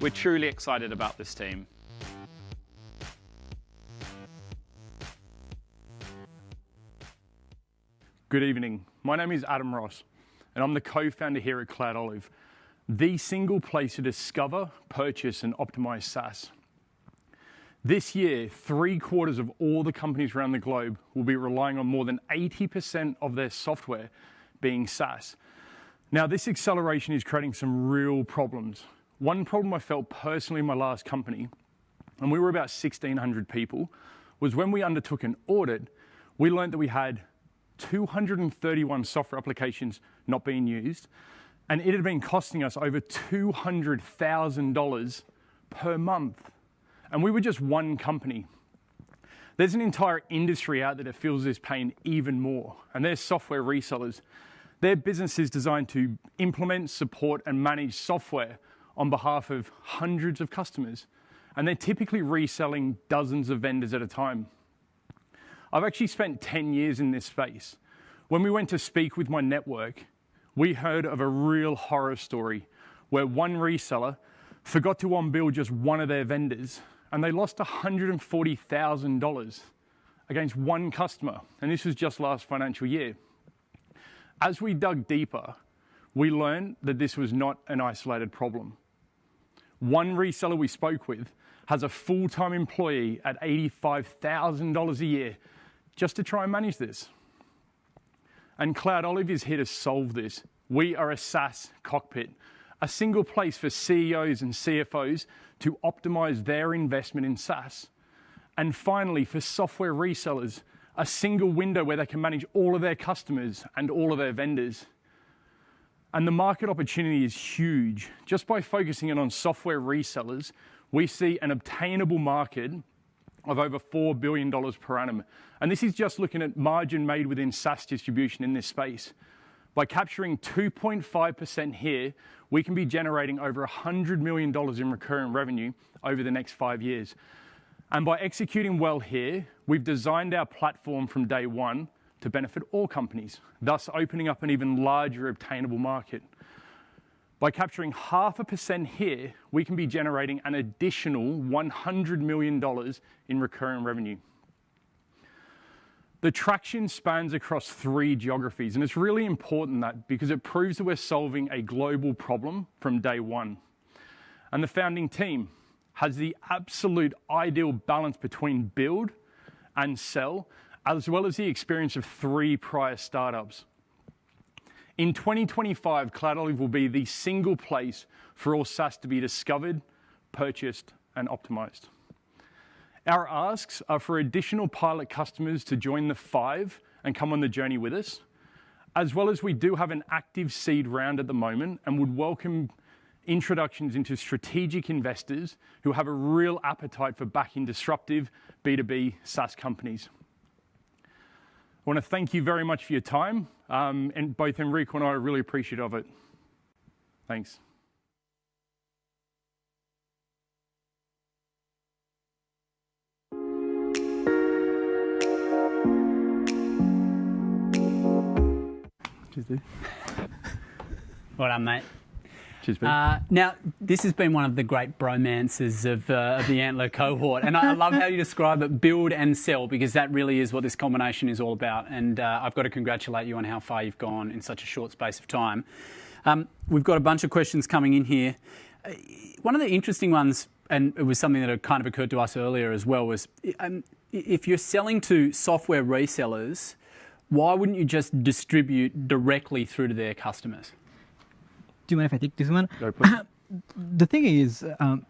We're truly excited about this team. Good evening. My name is Adam Ross, and I'm the co-founder here at Cloud Olive, the single place to discover, purchase, and optimize SaaS. This year, 3/4 of all the companies around the globe will be relying on more than 80% of their software being SaaS. Now, this acceleration is creating some real problems. One problem I felt personally in my last company, and we were about 1,600 people, was when we undertook an audit, we learned that we had 231 software applications not being used, and it had been costing us over $200,000 per month. And we were just one company. There's an entire industry out there that feels this pain even more, and they're software resellers. Their business is designed to implement, support, and manage software on behalf of hundreds of customers, and they're typically reselling dozens of vendors at a time. I've actually spent 10 years in this space. When we went to speak with my network, we heard of a real horror story where one reseller forgot to onboard just one of their vendors, and they lost $140,000 against one customer, and this was just last financial year. As we dug deeper, we learned that this was not an isolated problem. One reseller we spoke with has a full-time employee at $85,000 a year just to try and manage this. And Cloud Olive is here to solve this. We are a SaaS cockpit, a single place for CEOs and CFOs to optimize their investment in SaaS. And finally, for software resellers, a single window where they can manage all of their customers and all of their vendors. And the market opportunity is huge. Just by focusing in on software resellers, we see an obtainable market of over $4 billion per annum. And this is just looking at margin made within SaaS distribution in this space. By capturing 2.5% here, we can be generating over $100 million in recurring revenue over the next 5 years. And by executing well here, we've designed our platform from day one to benefit all companies, thus opening up an even larger obtainable market. By capturing 0.5% here, we can be generating an additional $100 million in recurring revenue. The traction spans across 3 geographies, and it's really important that because it proves that we're solving a global problem from day one. And the founding team has the absolute ideal balance between build and sell, as well as the experience of 3 prior startups. In 2025, CloudOlive will be the single place for all SaaS to be discovered, purchased, and optimized. Our asks are for additional pilot customers to join the 5 and come on the journey with us, as well as we do have an active seed round at the moment and would welcome introductions into strategic investors who have a real appetite for backing disruptive B2B SaaS companies. I want to thank you very much for your time, and both Enrico and I are really appreciative of it. Thanks. Cheers, dude. Well done, mate. Cheers, mate. Now, this has been one of the great bromances of the Antler cohort, and I love how you describe it, build and sell, because that really is what this combination is all about, and I've got to congratulate you on how far you've gone in such a short space of time. We've got a bunch of questions coming in here. One of the interesting ones, and it was something that had kind of occurred to us earlier as well, was if you're selling to software resellers, why wouldn't you just distribute directly through to their customers? Do you mind if I take this one? Go, please. The thing is,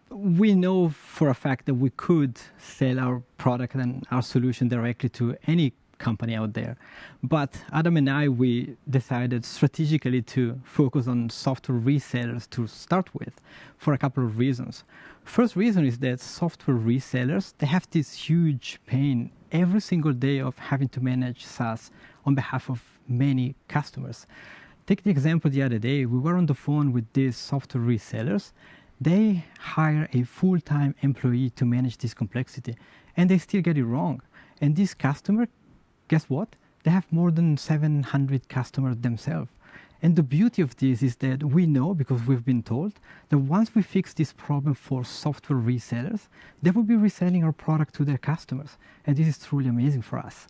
we know for a fact that we could sell our product and our solution directly to any company out there. But Adam and I, we decided strategically to focus on software resellers to start with for a couple of reasons. First reason is that software resellers, they have this huge pain every single day of having to manage SaaS on behalf of many customers. Take the example the other day, we were on the phone with these software resellers. They hire a full-time employee to manage this complexity, and they still get it wrong. And this customer, guess what? They have more than 700 customers themselves. And the beauty of this is that we know, because we've been told, that once we fix this problem for software resellers, they will be reselling our product to their customers. And this is truly amazing for us.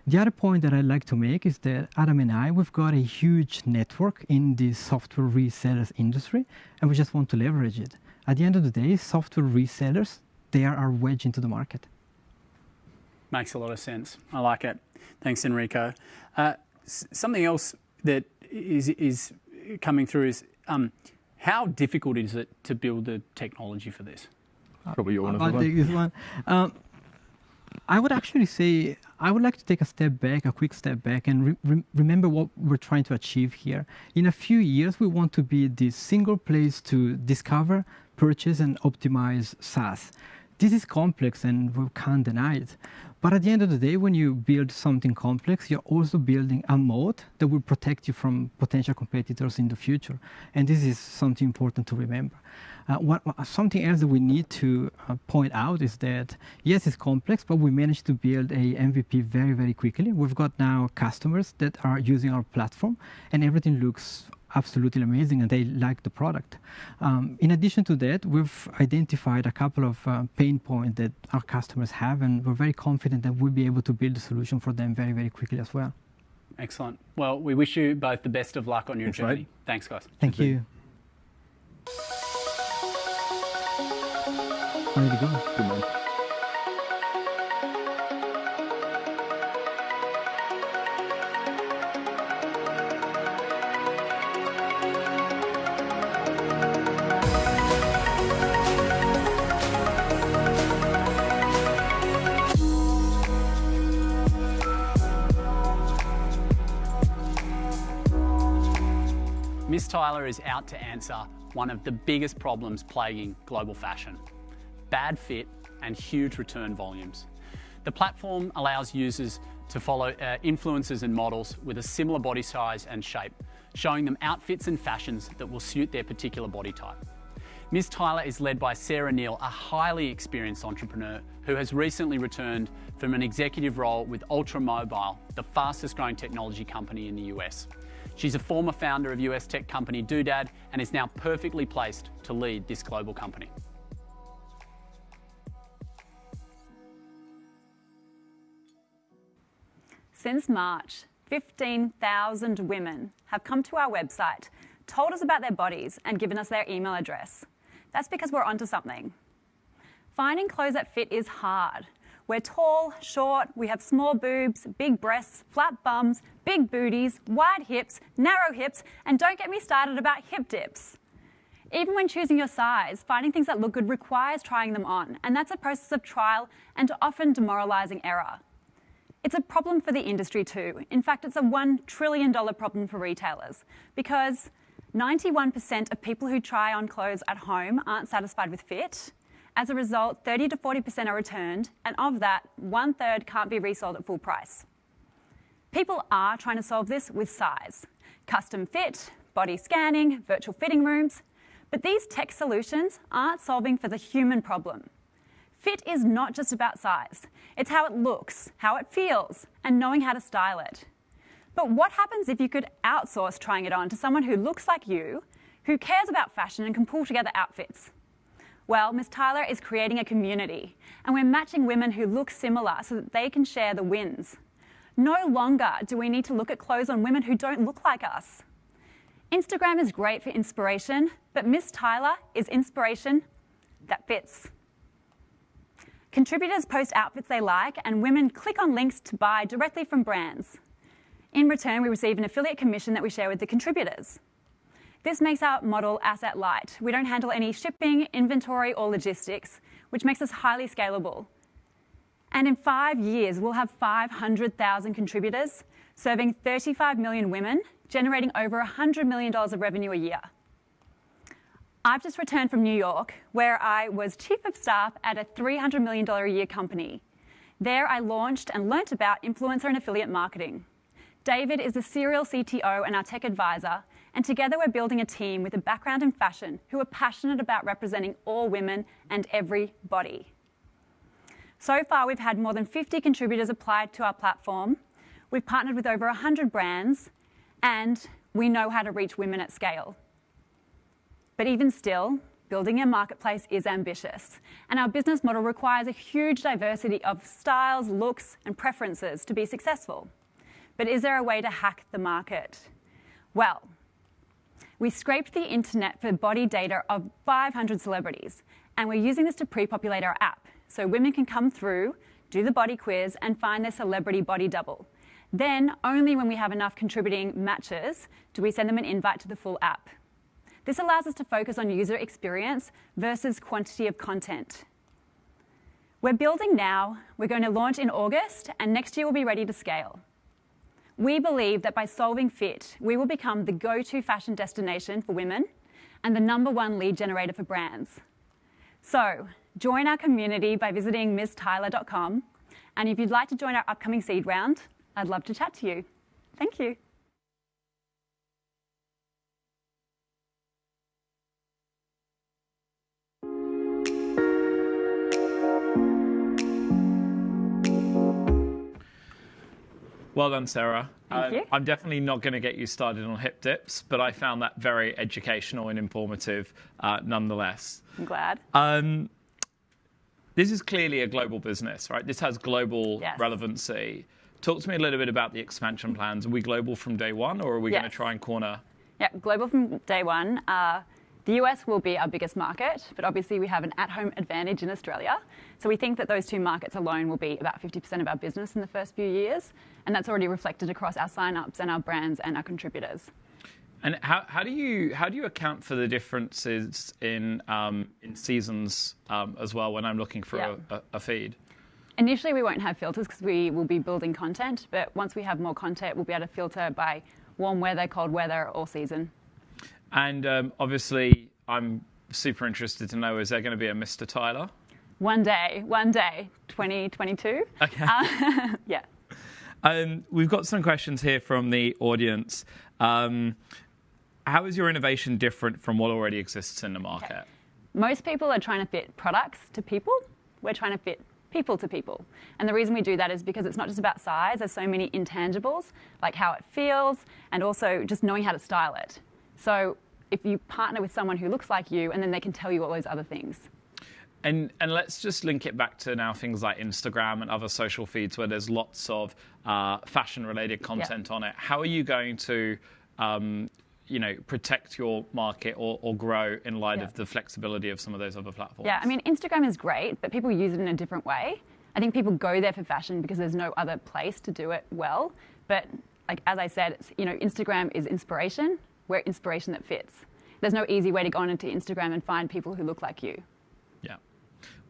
The other point that I'd like to make is that Adam and I, we've got a huge network in the software resellers industry, and we just want to leverage it. At the end of the day, software resellers, they are our wedge into the market. Makes a lot of sense. I like it. Thanks, Enrico. Something else that is coming through is how difficult is it to build the technology for this? Probably your one. I'll take this one. I would actually say I would like to take a quick step back, and remember what we're trying to achieve here. In a few years, we want to be the single place to discover, purchase, and optimize SaaS. This is complex, and we can't deny it. But at the end of the day, when you build something complex, you're also building a moat that will protect you from potential competitors in the future. And this is something important to remember. Something else that we need to point out is that, yes, it's complex, but we managed to build a MVP very, very quickly. We've got now customers that are using our platform, and everything looks absolutely amazing, and they like the product. In addition to that, we've identified a couple of pain points that our customers have, and we're very confident that we'll be able to build a solution for them very, very quickly as well. Excellent. Well, we wish you both the best of luck on your journey. Right. Thanks, guys. Thank you. Ready to go. Good man. Miss Tyler is out to answer one of the biggest problems plaguing global fashion: bad fit and huge return volumes. The platform allows users to follow influencers and models with a similar body size and shape, showing them outfits and fashions that will suit their particular body type. Miss Tyler is led by Sarah Neal, a highly experienced entrepreneur who has recently returned from an executive role with Ultramobile, the fastest growing technology company in the US. She's a former founder of US tech company Doodad and is now perfectly placed to lead this global company. Since March, 15,000 women have come to our website, told us about their bodies, and given us their email address. That's because we're onto something. Finding clothes that fit is hard. We're tall, short, we have small boobs, big breasts, flat bums, big booties, wide hips, narrow hips, and don't get me started about hip dips. Even when choosing your size, finding things that look good requires trying them on, and that's a process of trial and often demoralising error. It's a problem for the industry too. In fact, it's a $1 trillion problem for retailers because 91% of people who try on clothes at home aren't satisfied with fit. As a result, 30 to 40% are returned, and of that, 1/3 can't be resold at full price. People are trying to solve this with size. Custom fit, body scanning, virtual fitting rooms, but these tech solutions aren't solving for the human problem. Fit is not just about size. It's how it looks, how it feels, and knowing how to style it. But what happens if you could outsource trying it on to someone who looks like you, who cares about fashion and can pull together outfits? Well, Ms. Tyler is creating a community, and we're matching women who look similar so that they can share the wins. No longer do we need to look at clothes on women who don't look like us. Instagram is great for inspiration, but Ms. Tyler is inspiration that fits. Contributors post outfits they like, and women click on links to buy directly from brands. In return, we receive an affiliate commission that we share with the contributors. This makes our model asset light. We don't handle any shipping, inventory, or logistics, which makes us highly scalable. And in 5 years, we'll have 500,000 contributors, serving 35 million women, generating over $100 million of revenue a year. I've just returned from New York, where I was chief of staff at a $300 million a year company. There, I launched and learnt about influencer and affiliate marketing. David is the serial CTO and our tech advisor, and together we're building a team with a background in fashion who are passionate about representing all women and every body. So far, we've had more than 50 contributors applied to our platform. We've partnered with over 100 brands, and we know how to reach women at scale. But even still, building a marketplace is ambitious, and our business model requires a huge diversity of styles, looks, and preferences to be successful. But is there a way to hack the market? Well, we scraped the internet for body data of 500 celebrities, and we're using this to pre-populate our app, so women can come through, do the body quiz, and find their celebrity body double. Then, only when we have enough contributing matches, do we send them an invite to the full app. This allows us to focus on user experience versus quantity of content. We're building now, we're going to launch in August, and next year we'll be ready to scale. We believe that by solving fit, we will become the go-to fashion destination for women and the #1 lead generator for brands. So, join our community by visiting MsTyler.com, and if you'd like to join our upcoming seed round, I'd love to chat to you. Thank you. Well done, Sarah. Thank you. I'm definitely not going to get you started on hip dips, but I found that very educational and informative nonetheless. I'm glad. This is clearly a global business, right? This has global relevancy. Talk to me a little bit about the expansion plans. Are we global from day one, or are we going to try and corner? Yeah, global from day one. The US will be our biggest market, but obviously we have an at-home advantage in Australia. So we think that those two markets alone will be about 50% of our business in the first few years. And that's already reflected across our sign-ups and our brands and our contributors. And how do you account for the differences in seasons as well when I'm looking for a feed? Initially, we won't have filters because we will be building content. But once we have more content, we'll be able to filter by warm weather, cold weather, all season. And obviously, I'm super interested to know, is there going to be a Mr. Tyler? One day, 2022. Okay. Yeah. We've got some questions here from the audience. How is your innovation different from what already exists in the market? Okay. Most people are trying to fit products to people. We're trying to fit people to people. And the reason we do that is because it's not just about size. There's so many intangibles, like how it feels, and also just knowing how to style it. So if you partner with someone who looks like you, and then they can tell you all those other things. And let's just link it back to now things like Instagram and other social feeds where there's lots of fashion-related content on it. How are you going to protect your market or grow in light of the flexibility of some of those other platforms? Yeah, I mean, Instagram is great, but people use it in a different way. I think people go there for fashion because there's no other place to do it well. But like as I said, Instagram is inspiration. We're inspiration that fits. There's no easy way to go on into Instagram and find people who look like you. Yeah.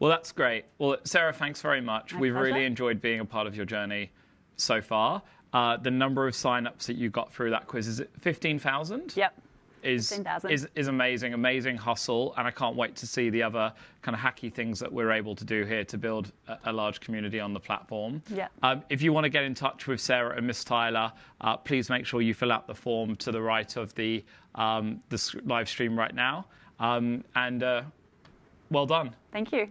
Well, that's great. Well, Sarah, thanks very much. My We've pleasure. really enjoyed being a part of your journey so far. The number of sign-ups that you got through that quiz, is it 15,000? Yep. Is 15,000. amazing hustle, and I can't wait to see the other kind of hacky things that we're able to do here to build a large community on the platform. Yeah. If you want to get in touch with Sarah and Miss Tyler, please make sure you fill out the form to the right of the live stream right now. Well done. Thank you.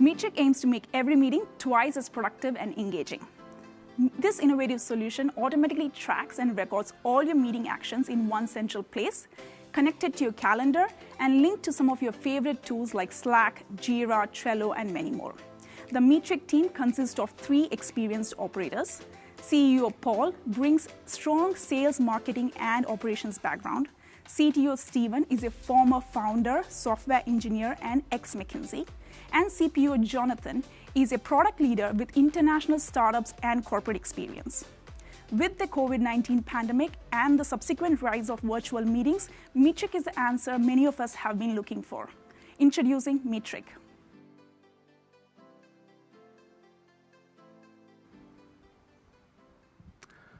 Metric aims to make every meeting twice as productive and engaging. This innovative solution automatically tracks and records all your meeting actions in one central place, connected to your calendar, and linked to some of your favorite tools like Slack, Jira, Trello, and many more. The Metric team consists of 3 experienced operators. CEO Paul brings strong sales, marketing, and operations background. CTO Steven is a former founder, software engineer, and ex-McKinsey. And CPO Jonathan is a product leader with international startups and corporate experience. With the COVID-19 pandemic and the subsequent rise of virtual meetings, Metric is the answer many of us have been looking for. Introducing Metric.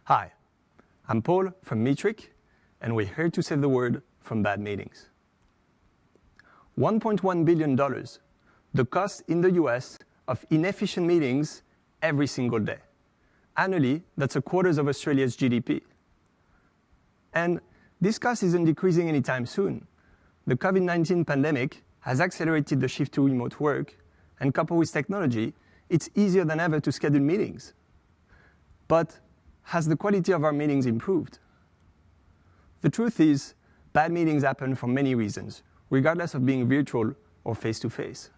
Hi, I'm Paul from Metric, and we're here to save the world from bad meetings. $1.1 billion, the cost in the US of inefficient meetings every single day. Annually, that's a quarter of Australia's GDP. And this cost isn't decreasing anytime soon. The COVID-19 pandemic has accelerated the shift to remote work, and coupled with technology, it's easier than ever to schedule meetings. But has the quality of our meetings improved? The truth is, bad meetings happen for many reasons, regardless of being virtual or face-to-face.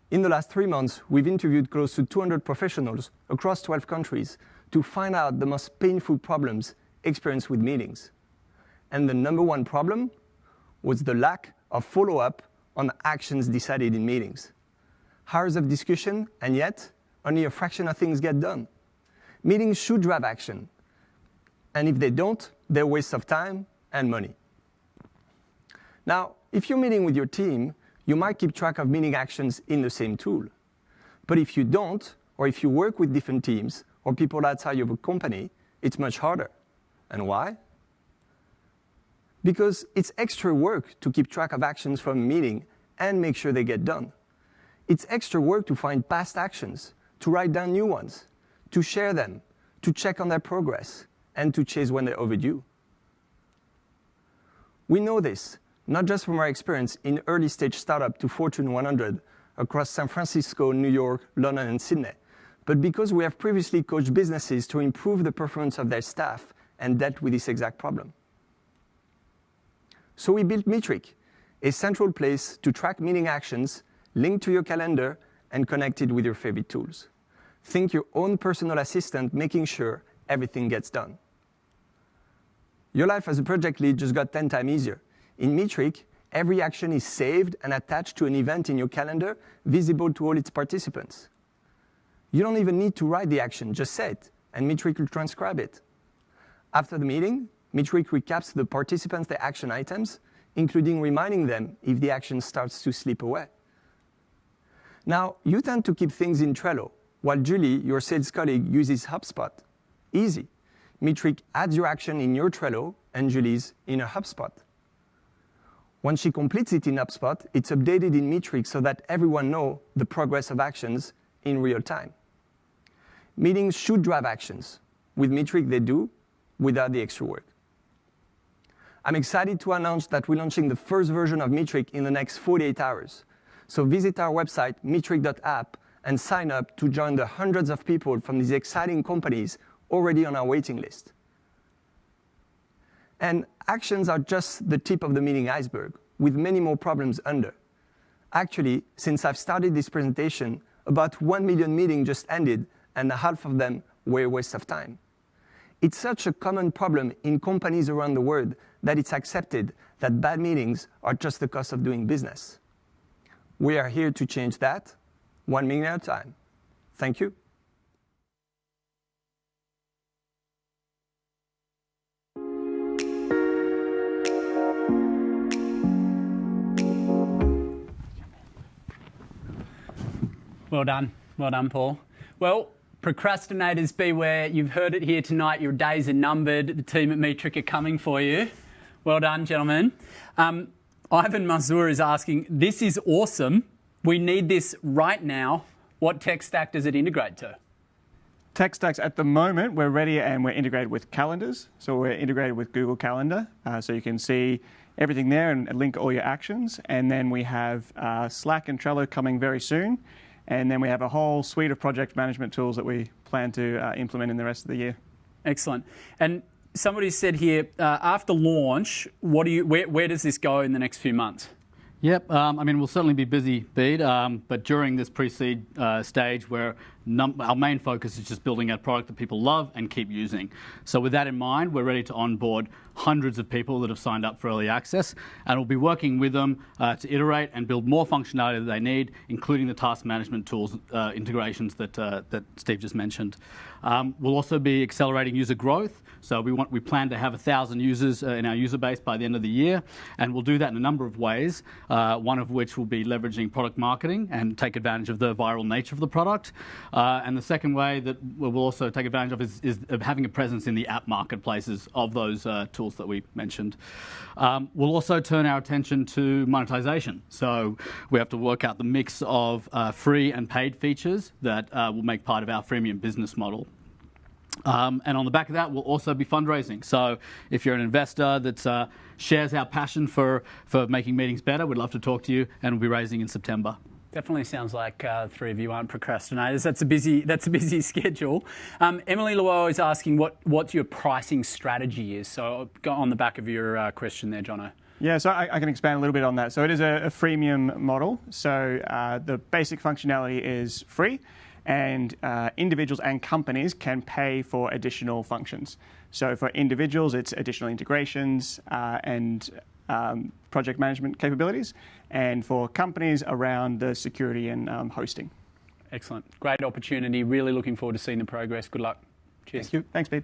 In the last 3 months, we've interviewed close to 200 professionals across 12 countries to find out the most painful problems experienced with meetings. And the number one problem was the lack of follow-up on actions decided in meetings. Hours of discussion, and yet only a fraction of things get done. Meetings should drive action. And if they don't, they're a waste of time and money. Now, if you're meeting with your team, you might keep track of meeting actions in the same tool. But if you don't, or if you work with different teams or people outside of a company, it's much harder. And why? Because it's extra work to keep track of actions from a meeting and make sure they get done. It's extra work to find past actions, to write down new ones, to share them, to check on their progress, and to chase when they're overdue. We know this, not just from our experience in early-stage startup to Fortune 100 across San Francisco, New York, London, and Sydney, but because we have previously coached businesses to improve the performance of their staff and dealt with this exact problem. So we built Metric, a central place to track meeting actions, linked to your calendar, and connected with your favorite tools. Think your own personal assistant making sure everything gets done. Your life as a project lead just got 10 times easier. In Metric, every action is saved and attached to an event in your calendar, visible to all its participants. You don't even need to write the action, just say it, and Metric will transcribe it. After the meeting, Metric recaps to the participants their action items, including reminding them if the action starts to slip away. Now, you tend to keep things in Trello, while Julie, your sales colleague, uses HubSpot. Easy. Metric adds your action in your Trello and Julie's in her HubSpot. Once she completes it in HubSpot, it's updated in Metric so that everyone knows the progress of actions in real time. Meetings should drive actions. With Metric, they do, without the extra work. I'm excited to announce that we're launching the first version of Metric in the next 48 hours. So visit our website, metric.app, and sign up to join the hundreds of people from these exciting companies already on our waiting list. And actions are just the tip of the meeting iceberg, with many more problems under. Actually, since I've started this presentation, about 1 million meetings just ended, and half of them were a waste of time. It's such a common problem in companies around the world that it's accepted that bad meetings are just the cost of doing business. We are here to change that, 1 meeting at a time. Thank you. Well done, Paul. Well, procrastinators beware. You've heard it here tonight. Your days are numbered. The team at Metric are coming for you. Well done, gentlemen. Ivan Mazur is asking, this is awesome. We need this right now. What tech stack does it integrate to? Tech stacks at the moment, we're ready and we're integrated with calendars. So we're integrated with Google Calendar. So you can see everything there and link all your actions. And then we have Slack and Trello coming very soon. And then we have a whole suite of project management tools that we plan to implement in the rest of the year. Excellent. And somebody said here, after launch, where does this go in the next few months? Yep, I mean, we'll certainly be busy, Bede, but during this pre-seed stage where our main focus is just building a product that people love and keep using. So with that in mind, we're ready to onboard hundreds of people that have signed up for early access, and we'll be working with them to iterate and build more functionality that they need, including the task management tools integrations that Steve just mentioned. We'll also be accelerating user growth. So we plan to have 1,000 users in our user base by the end of the year, and we'll do that in a number of ways, one of which will be leveraging product marketing and take advantage of the viral nature of the product. And the second way that we'll also take advantage of is having a presence in the app marketplaces of those tools that we mentioned. We'll also turn our attention to monetization. So we have to work out the mix of free and paid features that will make part of our freemium business model. And on the back of that, we'll also be fundraising. So if you're an investor that shares our passion for making meetings better, we'd love to talk to you, and we'll be raising in September. Definitely sounds like three of you aren't procrastinators. That's a busy schedule. Emily Luo is asking what your pricing strategy is. So go on the back of your question there, Jono. Yeah, so I can expand a little bit on that. So it is a freemium model. So the basic functionality is free, and individuals and companies can pay for additional functions. So for individuals, it's additional integrations and project management capabilities, and for companies around the security and hosting. Excellent. Great opportunity. Really looking forward to seeing the progress. Good luck. Cheers. Thank you. Thanks, Pete.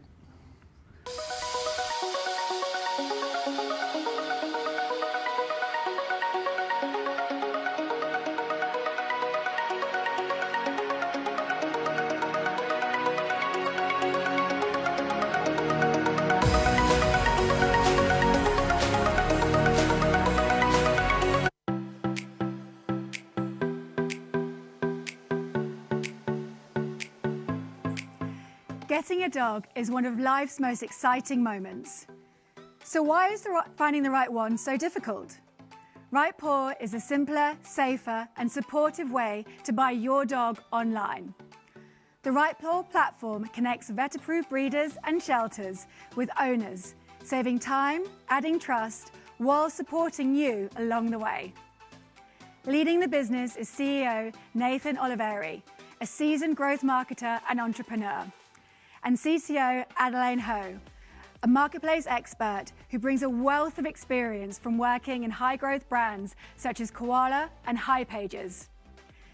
Getting a dog is one of life's most exciting moments. So why is finding the right one so difficult? Right Paw is a simpler, safer, and supportive way to buy your dog online. The Right Paw platform connects vet-approved breeders and shelters with owners, saving time, adding trust, while supporting you along the way. Leading the business is CEO Nathan Oliveri, a seasoned growth marketer and entrepreneur, and CCO Adeline Ho, a marketplace expert who brings a wealth of experience from working in high-growth brands such as Koala and HiPages.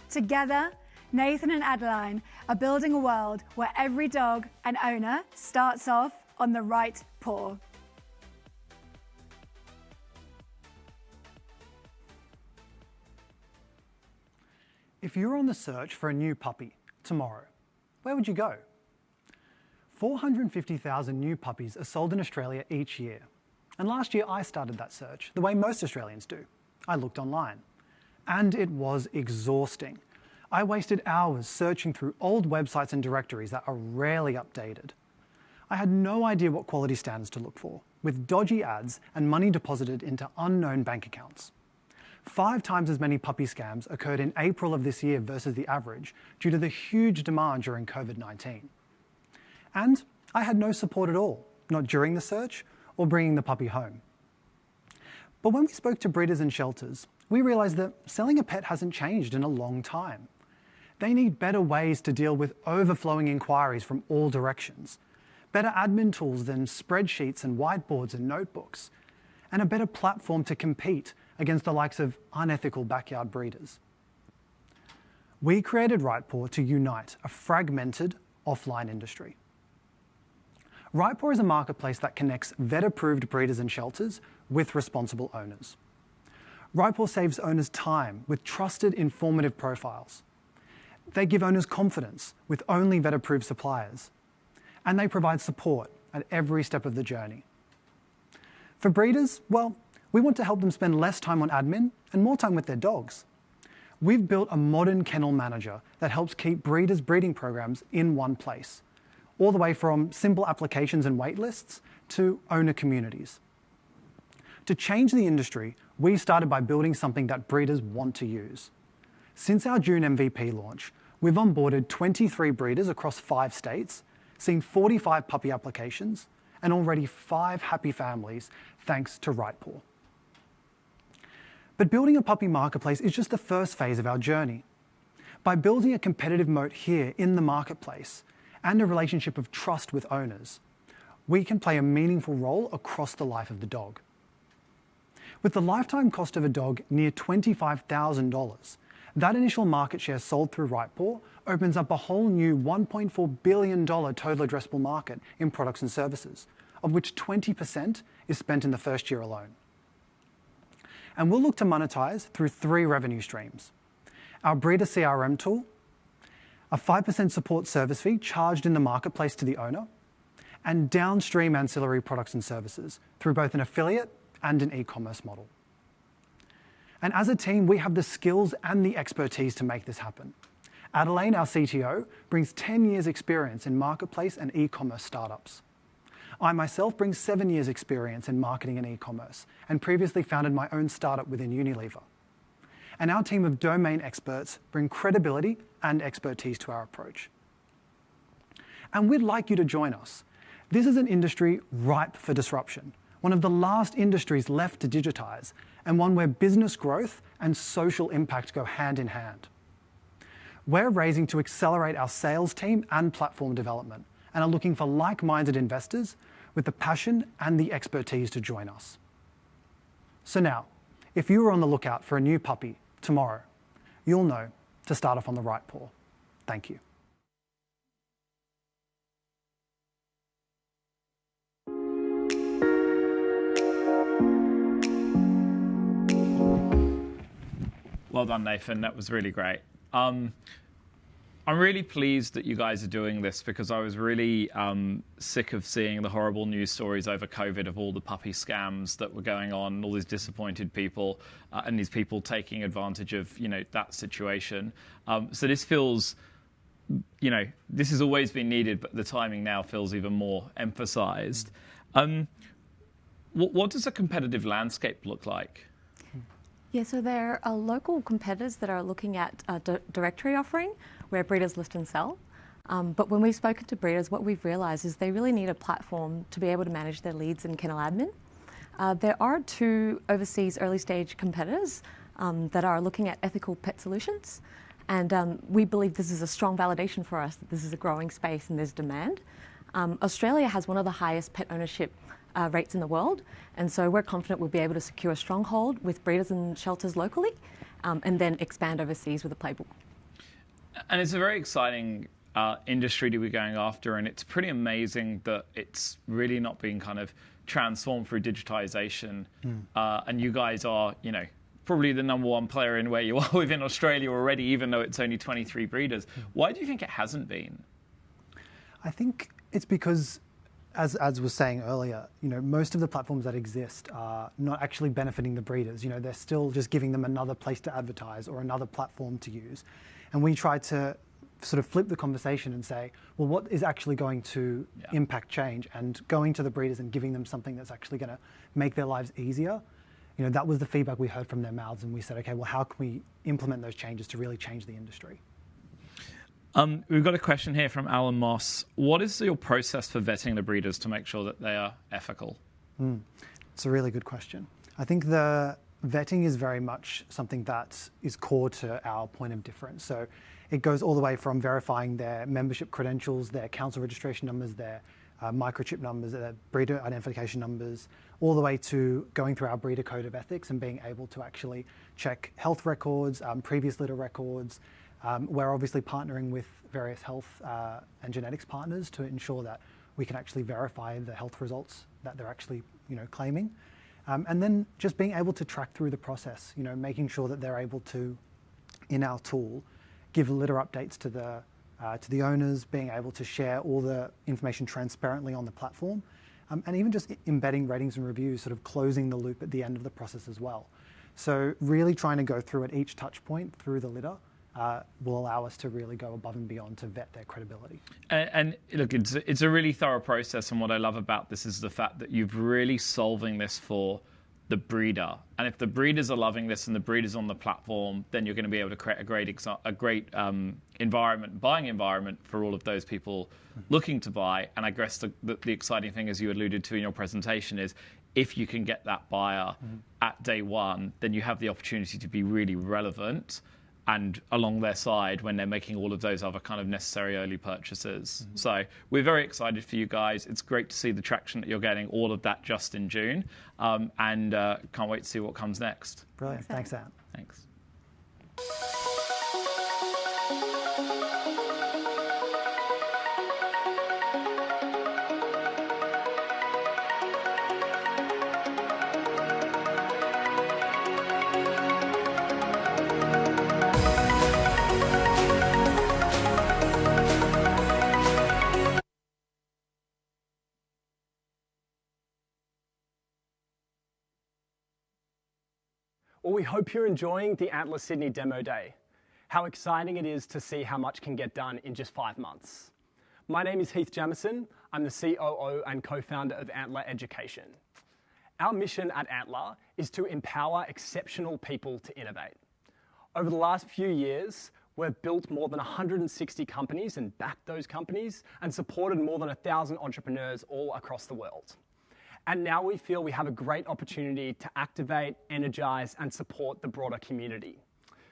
Together, Nathan and Adeline are building a world where every dog and owner starts off on the right paw. If you're on the search for a new puppy tomorrow, where would you go? 450,000 new puppies are sold in Australia each year. And last year I started that search, the way most Australians do. I looked online. And it was exhausting. I wasted hours searching through old websites and directories that are rarely updated. I had no idea what quality standards to look for, with dodgy ads and money deposited into unknown bank accounts. 5 times as many puppy scams occurred in April of this year versus the average due to the huge demand during COVID-19. And I had no support at all, not during the search or bringing the puppy home. But when we spoke to breeders and shelters, we realised that selling a pet hasn't changed in a long time. They need better ways to deal with overflowing inquiries from all directions, better admin tools than spreadsheets and whiteboards and notebooks, and a better platform to compete against the likes of unethical backyard breeders. We created Rightpaw to unite a fragmented offline industry. Rightpaw is a marketplace that connects vet-approved breeders and shelters with responsible owners. Rightpaw saves owners time with trusted, informative profiles. They give owners confidence with only vet-approved suppliers. And they provide support at every step of the journey. For breeders, well, we want to help them spend less time on admin and more time with their dogs. We've built a modern kennel manager that helps keep breeders' breeding programs in one place, all the way from simple applications and wait lists to owner communities. To change the industry, we started by building something that breeders want to use. Since our June MVP launch, we've onboarded 23 breeders across 5 states, seen 45 puppy applications, and already 5 happy families thanks to Rightpaw. But building a puppy marketplace is just the first phase of our journey. By building a competitive moat here in the marketplace and a relationship of trust with owners, we can play a meaningful role across the life of the dog. With the lifetime cost of a dog near $25,000, that initial market share sold through Rightpaw opens up a whole new $1.4 billion total addressable market in products and services, of which 20% is spent in the first year alone. And we'll look to monetize through 3 revenue streams: our breeder CRM tool, a 5% support service fee charged in the marketplace to the owner, and downstream ancillary products and services through both an affiliate and an e-commerce model. And as a team, we have the skills and the expertise to make this happen. Adeline, our CTO, brings 10 years experience in marketplace and e-commerce startups. I myself bring 7 years experience in marketing and e-commerce and previously founded my own startup within Unilever. And our team of domain experts bring credibility and expertise to our approach. And we'd like you to join us. This is an industry ripe for disruption, one of the last industries left to digitize, and one where business growth and social impact go hand in hand. We're raising to accelerate our sales team and platform development and are looking for like-minded investors with the passion and the expertise to join us. So now, if you are on the lookout for a new puppy tomorrow, you'll know to start off on the right paw. Thank you. Well done, Nathan. That was really great. I'm really pleased that you guys are doing this because I was really sick of seeing the horrible news stories over COVID of all the puppy scams that were going on, all these disappointed people, and these people taking advantage of, that situation. So this feels, this has always been needed, but the timing now feels even more emphasized. What does a competitive landscape look like? Yeah, so there are local competitors that are looking at a directory offering where breeders list and sell. But when we've spoken to breeders, what we've realised is they really need a platform to be able to manage their leads and kennel admin. There are 2 overseas early stage competitors that are looking at ethical pet solutions. And we believe this is a strong validation for us that this is a growing space and there's demand. Australia has one of the highest pet ownership rates in the world, and so we're confident we'll be able to secure a stronghold with breeders and shelters locally, and then expand overseas with a playbook. And it's a very exciting industry to be going after, and it's pretty amazing that it's really not being kind of transformed through digitization. And you guys are, probably the #1 player in where you are within Australia already, even though it's only 23 breeders. Why do you think it hasn't been? I think it's because as was saying earlier, most of the platforms that exist are not actually benefiting the breeders. They're still just giving them another place to advertise or another platform to use. And we try to sort of flip the conversation and say, well, what is actually going to impact change? And going to the breeders and giving them something that's actually going to make their lives easier. That was the feedback we heard from their mouths, and we said, okay, well, how can we implement those changes to really change the industry? We've got a question here from Alan Moss. What is your process for vetting the breeders to make sure that they are ethical? It's a really good question. I think the vetting is very much something that is core to our point of difference. So it goes all the way from verifying their membership credentials, their council registration numbers, their microchip numbers, their breeder identification numbers, all the way to going through our breeder code of ethics and being able to actually check health records, previous litter records. We're obviously partnering with various health and genetics partners to ensure that we can actually verify the health results that they're actually claiming. And then just being able to track through the process, making sure that they're able to, in our tool, give litter updates to the owners, being able to share all the information transparently on the platform, and even just embedding ratings and reviews, sort of closing the loop at the end of the process as well. So really trying to go through at each touch point through the litter will allow us to really go above and beyond to vet their credibility. And look, it's a really thorough process, and what I love about this is the fact that you're really solving this for the breeder. And if the breeders are loving this and the breeders on the platform, then you're going to be able to create a great environment, buying environment for all of those people looking to buy. And I guess the exciting thing, as you alluded to in your presentation, is if you can get that buyer at day one, then you have the opportunity to be really relevant and along their side when they're making all of those other kind of necessary early purchases. So we're very excited for you guys. It's great to see the traction that you're getting, all of that just in June, and can't wait to see what comes next. Brilliant. Thanks, Ant. Thanks. Well, we hope you're enjoying the Antler Sydney Demo Day. How exciting it is to see how much can get done in just 5 months. My name is Heath Jamieson. I'm the COO and co-founder of Antler Education. Our mission at Antler is to empower exceptional people to innovate. Over the last few years, we've built more than 160 companies and backed those companies and supported more than 1,000 entrepreneurs all across the world. And now we feel we have a great opportunity to activate, energize, and support the broader community.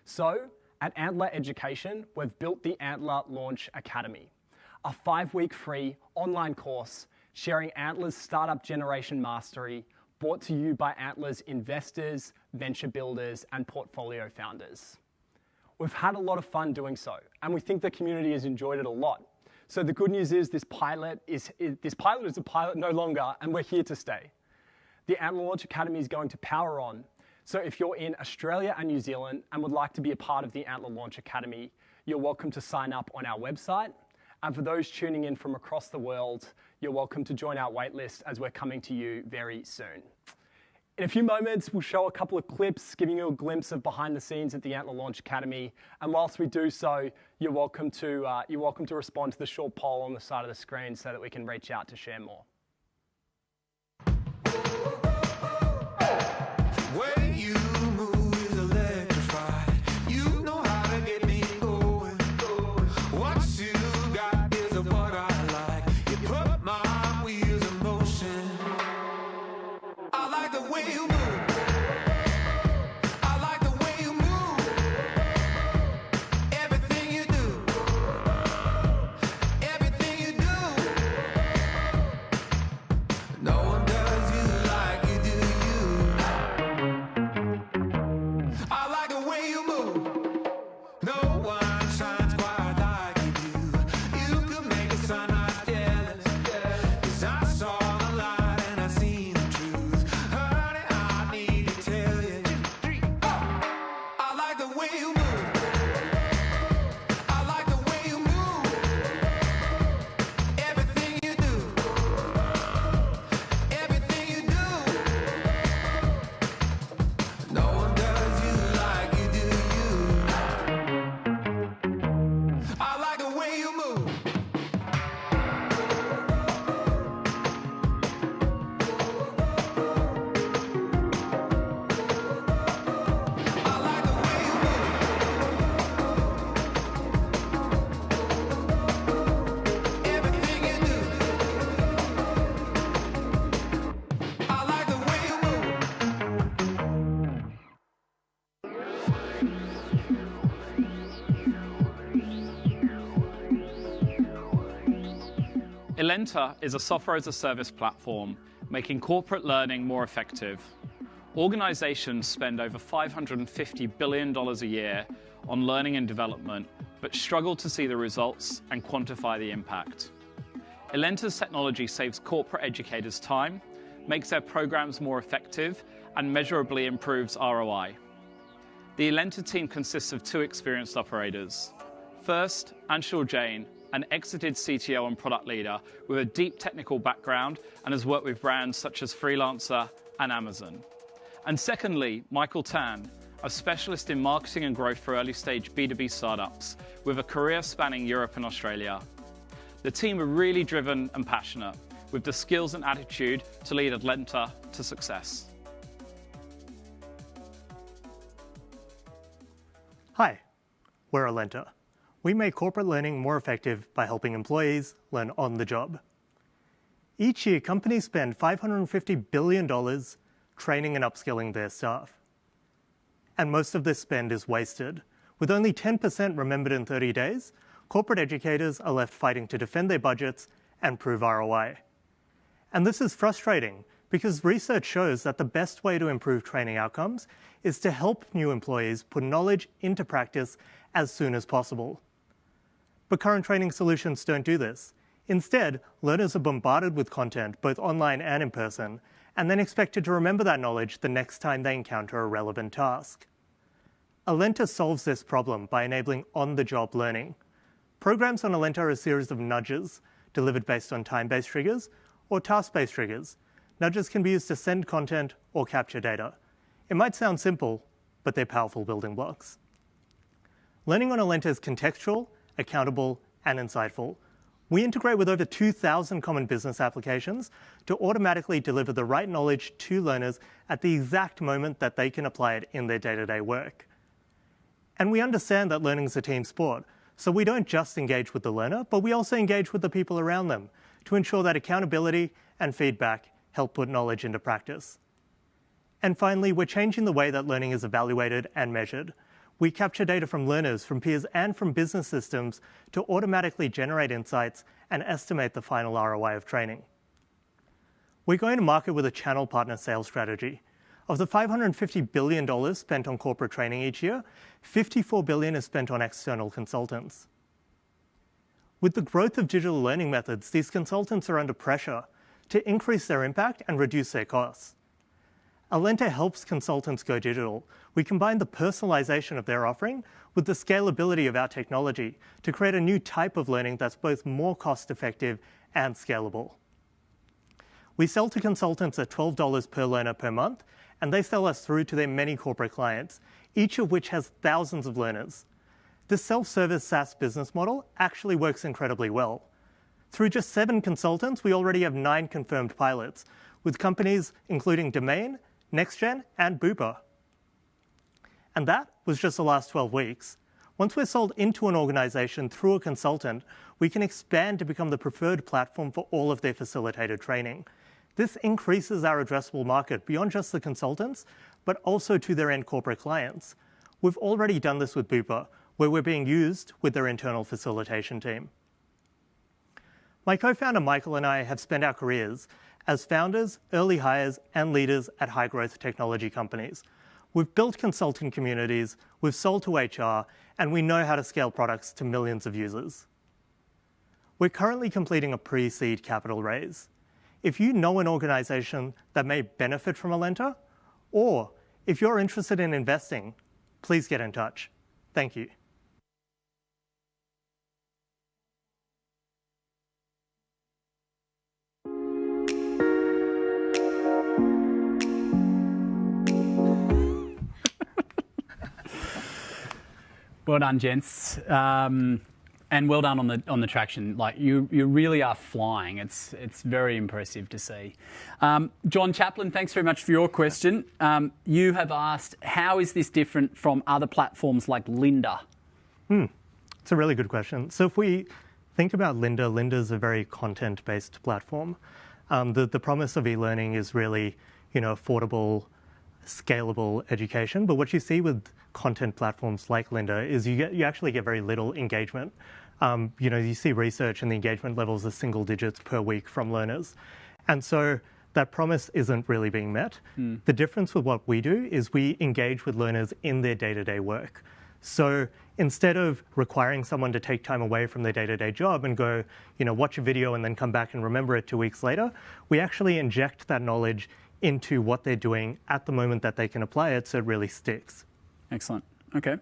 So, at Antler Education, we've built the Antler Launch Academy, a 5-week free online course sharing Antler's startup generation mastery, brought to you by Antler's investors, venture builders, and portfolio founders. We've had a lot of fun doing so, and we think the community has enjoyed it a lot. So the good news is this pilot is a pilot no longer, and we're here to stay. The Antler Launch Academy is going to power on. So if you're in Australia and New Zealand and would like to be a part of the Antler Launch Academy, you're welcome to sign up on our website. And for those tuning in from across the world, you're welcome to join our waitlist as we're coming to you very soon. In a few moments, we'll show a couple of clips giving you a glimpse of behind the scenes at the Antler Launch Academy. And whilst we do so, you're welcome to respond to the short poll on the side of the screen so that we can reach out to share more. Alenta is a software as a service platform, making corporate learning more effective. Organizations spend over $550 billion a year on learning and development, but struggle to see the results and quantify the impact. Alenta's technology saves corporate educators time, makes their programs more effective, and measurably improves ROI. The Alenta team consists of 2 experienced operators. First, Anshul Jain, an exited CTO and product leader with a deep technical background and has worked with brands such as Freelancer and Amazon. And secondly, Michael Tan, a specialist in marketing and growth for early-stage B2B startups with a career spanning Europe and Australia. The team are really driven and passionate, with the skills and attitude to lead Alenta to success. Hi, we're Alenta. We make corporate learning more effective by helping employees learn on the job. Each year, companies spend $550 billion training and upskilling their staff. And most of this spend is wasted. With only 10% remembered in 30 days, corporate educators are left fighting to defend their budgets and prove ROI. And this is frustrating because research shows that the best way to improve training outcomes is to help new employees put knowledge into practice as soon as possible. But current training solutions don't do this. Instead, learners are bombarded with content, both online and in person, and then expected to remember that knowledge the next time they encounter a relevant task. Alenta solves this problem by enabling on-the-job learning. Programs on Alenta are a series of nudges delivered based on time-based triggers or task-based triggers. Nudges can be used to send content or capture data. It might sound simple, but they're powerful building blocks. Learning on Alenta is contextual, accountable, and insightful. We integrate with over 2,000 common business applications to automatically deliver the right knowledge to learners at the exact moment that they can apply it in their day-to-day work. And we understand that learning is a team sport, so we don't just engage with the learner, but we also engage with the people around them to ensure that accountability and feedback help put knowledge into practice. And finally, we're changing the way that learning is evaluated and measured. We capture data from learners, from peers, and from business systems to automatically generate insights and estimate the final ROI of training. We're going to market with a channel partner sales strategy. Of the $550 billion spent on corporate training each year, $54 billion is spent on external consultants. With the growth of digital learning methods, these consultants are under pressure to increase their impact and reduce their costs. Alenta helps consultants go digital. We combine the personalization of their offering with the scalability of our technology to create a new type of learning that's both more cost-effective and scalable. We sell to consultants at $12 per learner per month, and they sell us through to their many corporate clients, each of which has thousands of learners. This self-service SaaS business model actually works incredibly well. Through just 7 consultants, we already have 9 confirmed pilots, with companies including Domain, NextGen, and Bupa. And that was just the last 12 weeks. Once we're sold into an organization through a consultant, we can expand to become the preferred platform for all of their facilitated training. This increases our addressable market beyond just the consultants, but also to their end corporate clients. We've already done this with Bupa, where we're being used with their internal facilitation team. My co-founder Michael and I have spent our careers as founders, early hires, and leaders at high-growth technology companies. We've built consultant communities, we've sold to HR, and we know how to scale products to millions of users. We're currently completing a pre-seed capital raise. If you know an organization that may benefit from Alenta, or if you're interested in investing, please get in touch. Thank you. Well done, gents, and well done on the traction. Like you really are flying. It's very impressive to see. John Chaplin, thanks very much for your question. You have asked, how is this different from other platforms like Lynda? It's a really good question. So if we think about Lynda, Lynda is a very content-based platform. The promise of e-learning is really, affordable, scalable education. But what you see with content platforms like Lynda is you actually get very little engagement. You see research and the engagement levels are single digits per week from learners. And so that promise isn't really being met. The difference with what we do is we engage with learners in their day-to-day work. So instead of requiring someone to take time away from their day-to-day job and go, watch a video and then come back and remember it 2 weeks later, we actually inject that knowledge into what they're doing at the moment that they can apply it so it really sticks. Excellent. Okay.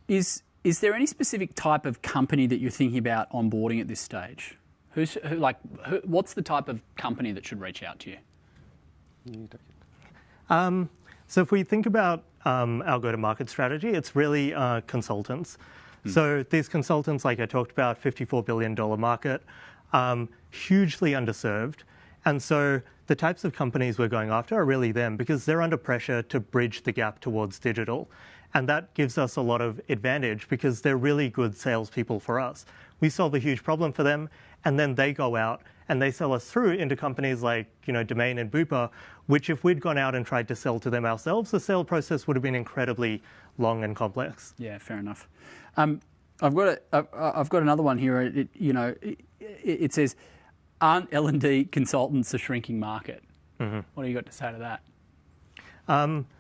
Is there any specific type of company that you're thinking about onboarding at this stage? What's the type of company that should reach out to you? So if we think about our go-to-market strategy, it's really consultants. So these consultants, like I talked about, $54 billion market, hugely underserved. And so the types of companies we're going after are really them because they're under pressure to bridge the gap towards digital. And that gives us a lot of advantage because they're really good salespeople for us. We solve a huge problem for them, and then they go out and they sell us through into companies like Domain and Bupa, which if we'd gone out and tried to sell to them ourselves, the sale process would have been incredibly long and complex. Yeah, fair enough. I've got another one here. It says, aren't L&D consultants a shrinking market? What do you got to say to that?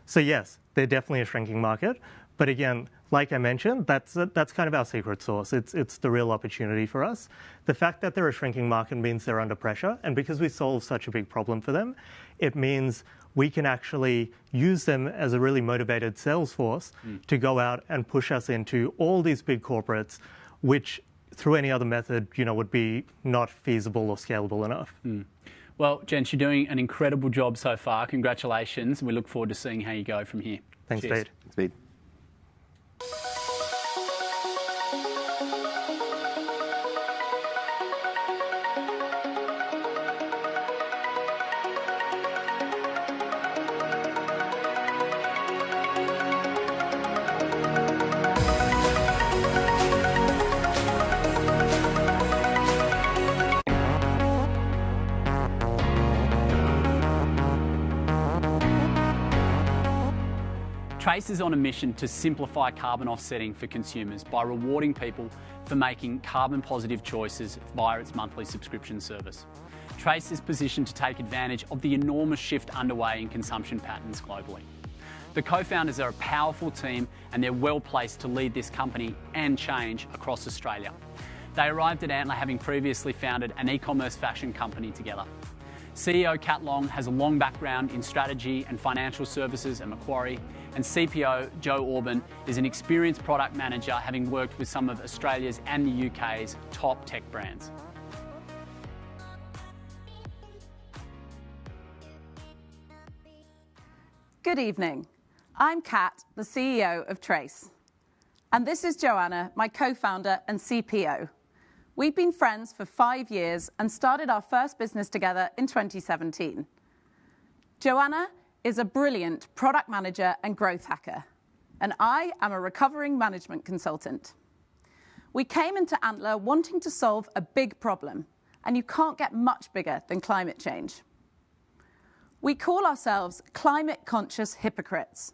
So yes, they're definitely a shrinking market. But again, like I mentioned, that's kind of our secret sauce. It's the real opportunity for us. The fact that they're a shrinking market means they're under pressure. And because we solve such a big problem for them, it means we can actually use them as a really motivated sales force to go out and push us into all these big corporates, which through any other method, would be not feasible or scalable enough. Well, gents, you're doing an incredible job so far. Congratulations. And we look forward to seeing how you go from here. Thanks, Cheers. Pete. Thanks, Pete. Trace is on a mission to simplify carbon offsetting for consumers by rewarding people for making carbon positive choices via its monthly subscription service. Trace is positioned to take advantage of the enormous shift underway in consumption patterns globally. The co-founders are a powerful team and they're well placed to lead this company and change across Australia. They arrived at Antler having previously founded an e-commerce fashion company together. CEO Kat Long has a long background in strategy and financial services at Macquarie, and CPO Joe Orban is an experienced product manager having worked with some of Australia's and the UK's top tech brands. Good evening. I'm Kat, the CEO of Trace. And this is Joanna, my co-founder and CPO. We've been friends for 5 years and started our first business together in 2017. Joanna is a brilliant product manager and growth hacker, and I am a recovering management consultant. We came into Antler wanting to solve a big problem, and you can't get much bigger than climate change. We call ourselves climate-conscious hypocrites.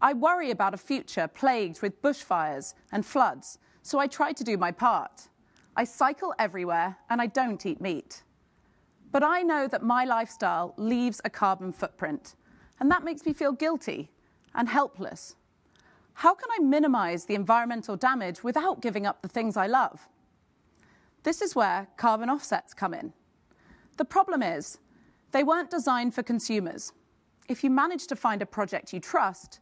I worry about a future plagued with bushfires and floods, so I try to do my part. I cycle everywhere and I don't eat meat. But I know that my lifestyle leaves a carbon footprint, and that makes me feel guilty and helpless. How can I minimize the environmental damage without giving up the things I love? This is where carbon offsets come in. The problem is, they weren't designed for consumers. If you manage to find a project you trust,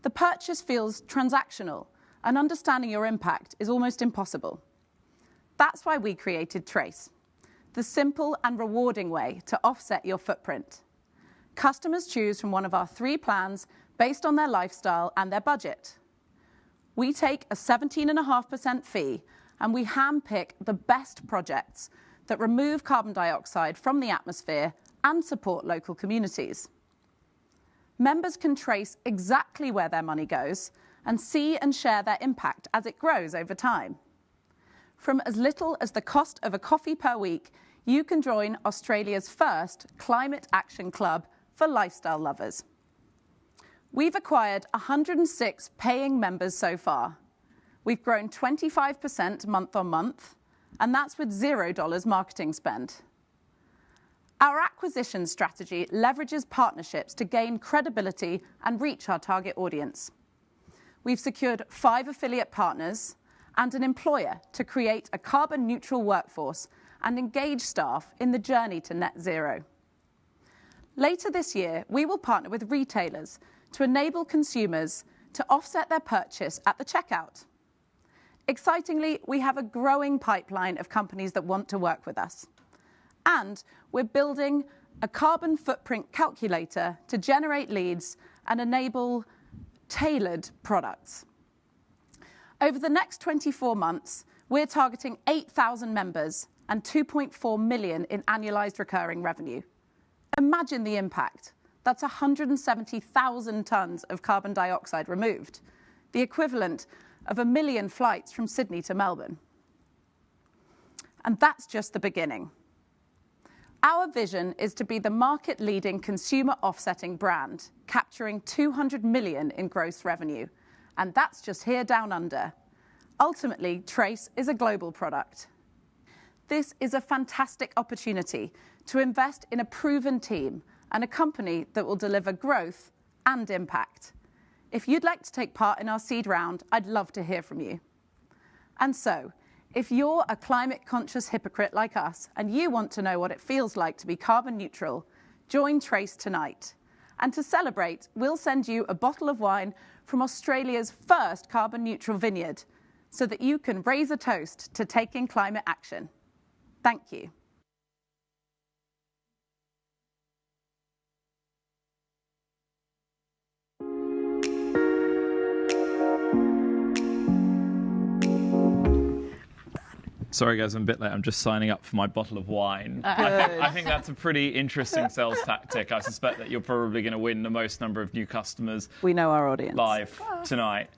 the purchase feels transactional, and understanding your impact is almost impossible. That's why we created Trace, the simple and rewarding way to offset your footprint. Customers choose from one of our 3 plans based on their lifestyle and their budget. We take a 17.5% fee, and we handpick the best projects that remove carbon dioxide from the atmosphere and support local communities. Members can trace exactly where their money goes and see and share their impact as it grows over time. From as little as the cost of a coffee per week, you can join Australia's first climate action club for lifestyle lovers. We've acquired 106 paying members so far. We've grown 25% month on month, and that's with $0 marketing spend. Our acquisition strategy leverages partnerships to gain credibility and reach our target audience. We've secured 5 affiliate partners and an employer to create a carbon neutral workforce and engage staff in the journey to net zero. Later this year, we will partner with retailers to enable consumers to offset their purchase at the checkout. Excitingly, we have a growing pipeline of companies that want to work with us. And we're building a carbon footprint calculator to generate leads and enable tailored products. Over the next 24 months, we're targeting 8,000 members and 2.4 million in annualized recurring revenue. Imagine the impact. That's 170,000 tons of carbon dioxide removed, the equivalent of 1 million flights from Sydney to Melbourne. And that's just the beginning. Our vision is to be the market-leading consumer offsetting brand, capturing 200 million in gross revenue. And that's just here down under. Ultimately, Trace is a global product. This is a fantastic opportunity to invest in a proven team and a company that will deliver growth and impact. If you'd like to take part in our seed round, I'd love to hear from you. And so, if you're a climate-conscious hypocrite like us and you want to know what it feels like to be carbon neutral, join Trace tonight. And to celebrate, we'll send you a bottle of wine from Australia's first carbon neutral vineyard so that you can raise a toast to taking climate action. Thank you. Sorry, guys, I'm a bit late. I'm just signing up for my bottle of wine. I think that's a pretty interesting sales tactic. I suspect that you're probably going to win the most number of new customers. We know our audience. Live tonight.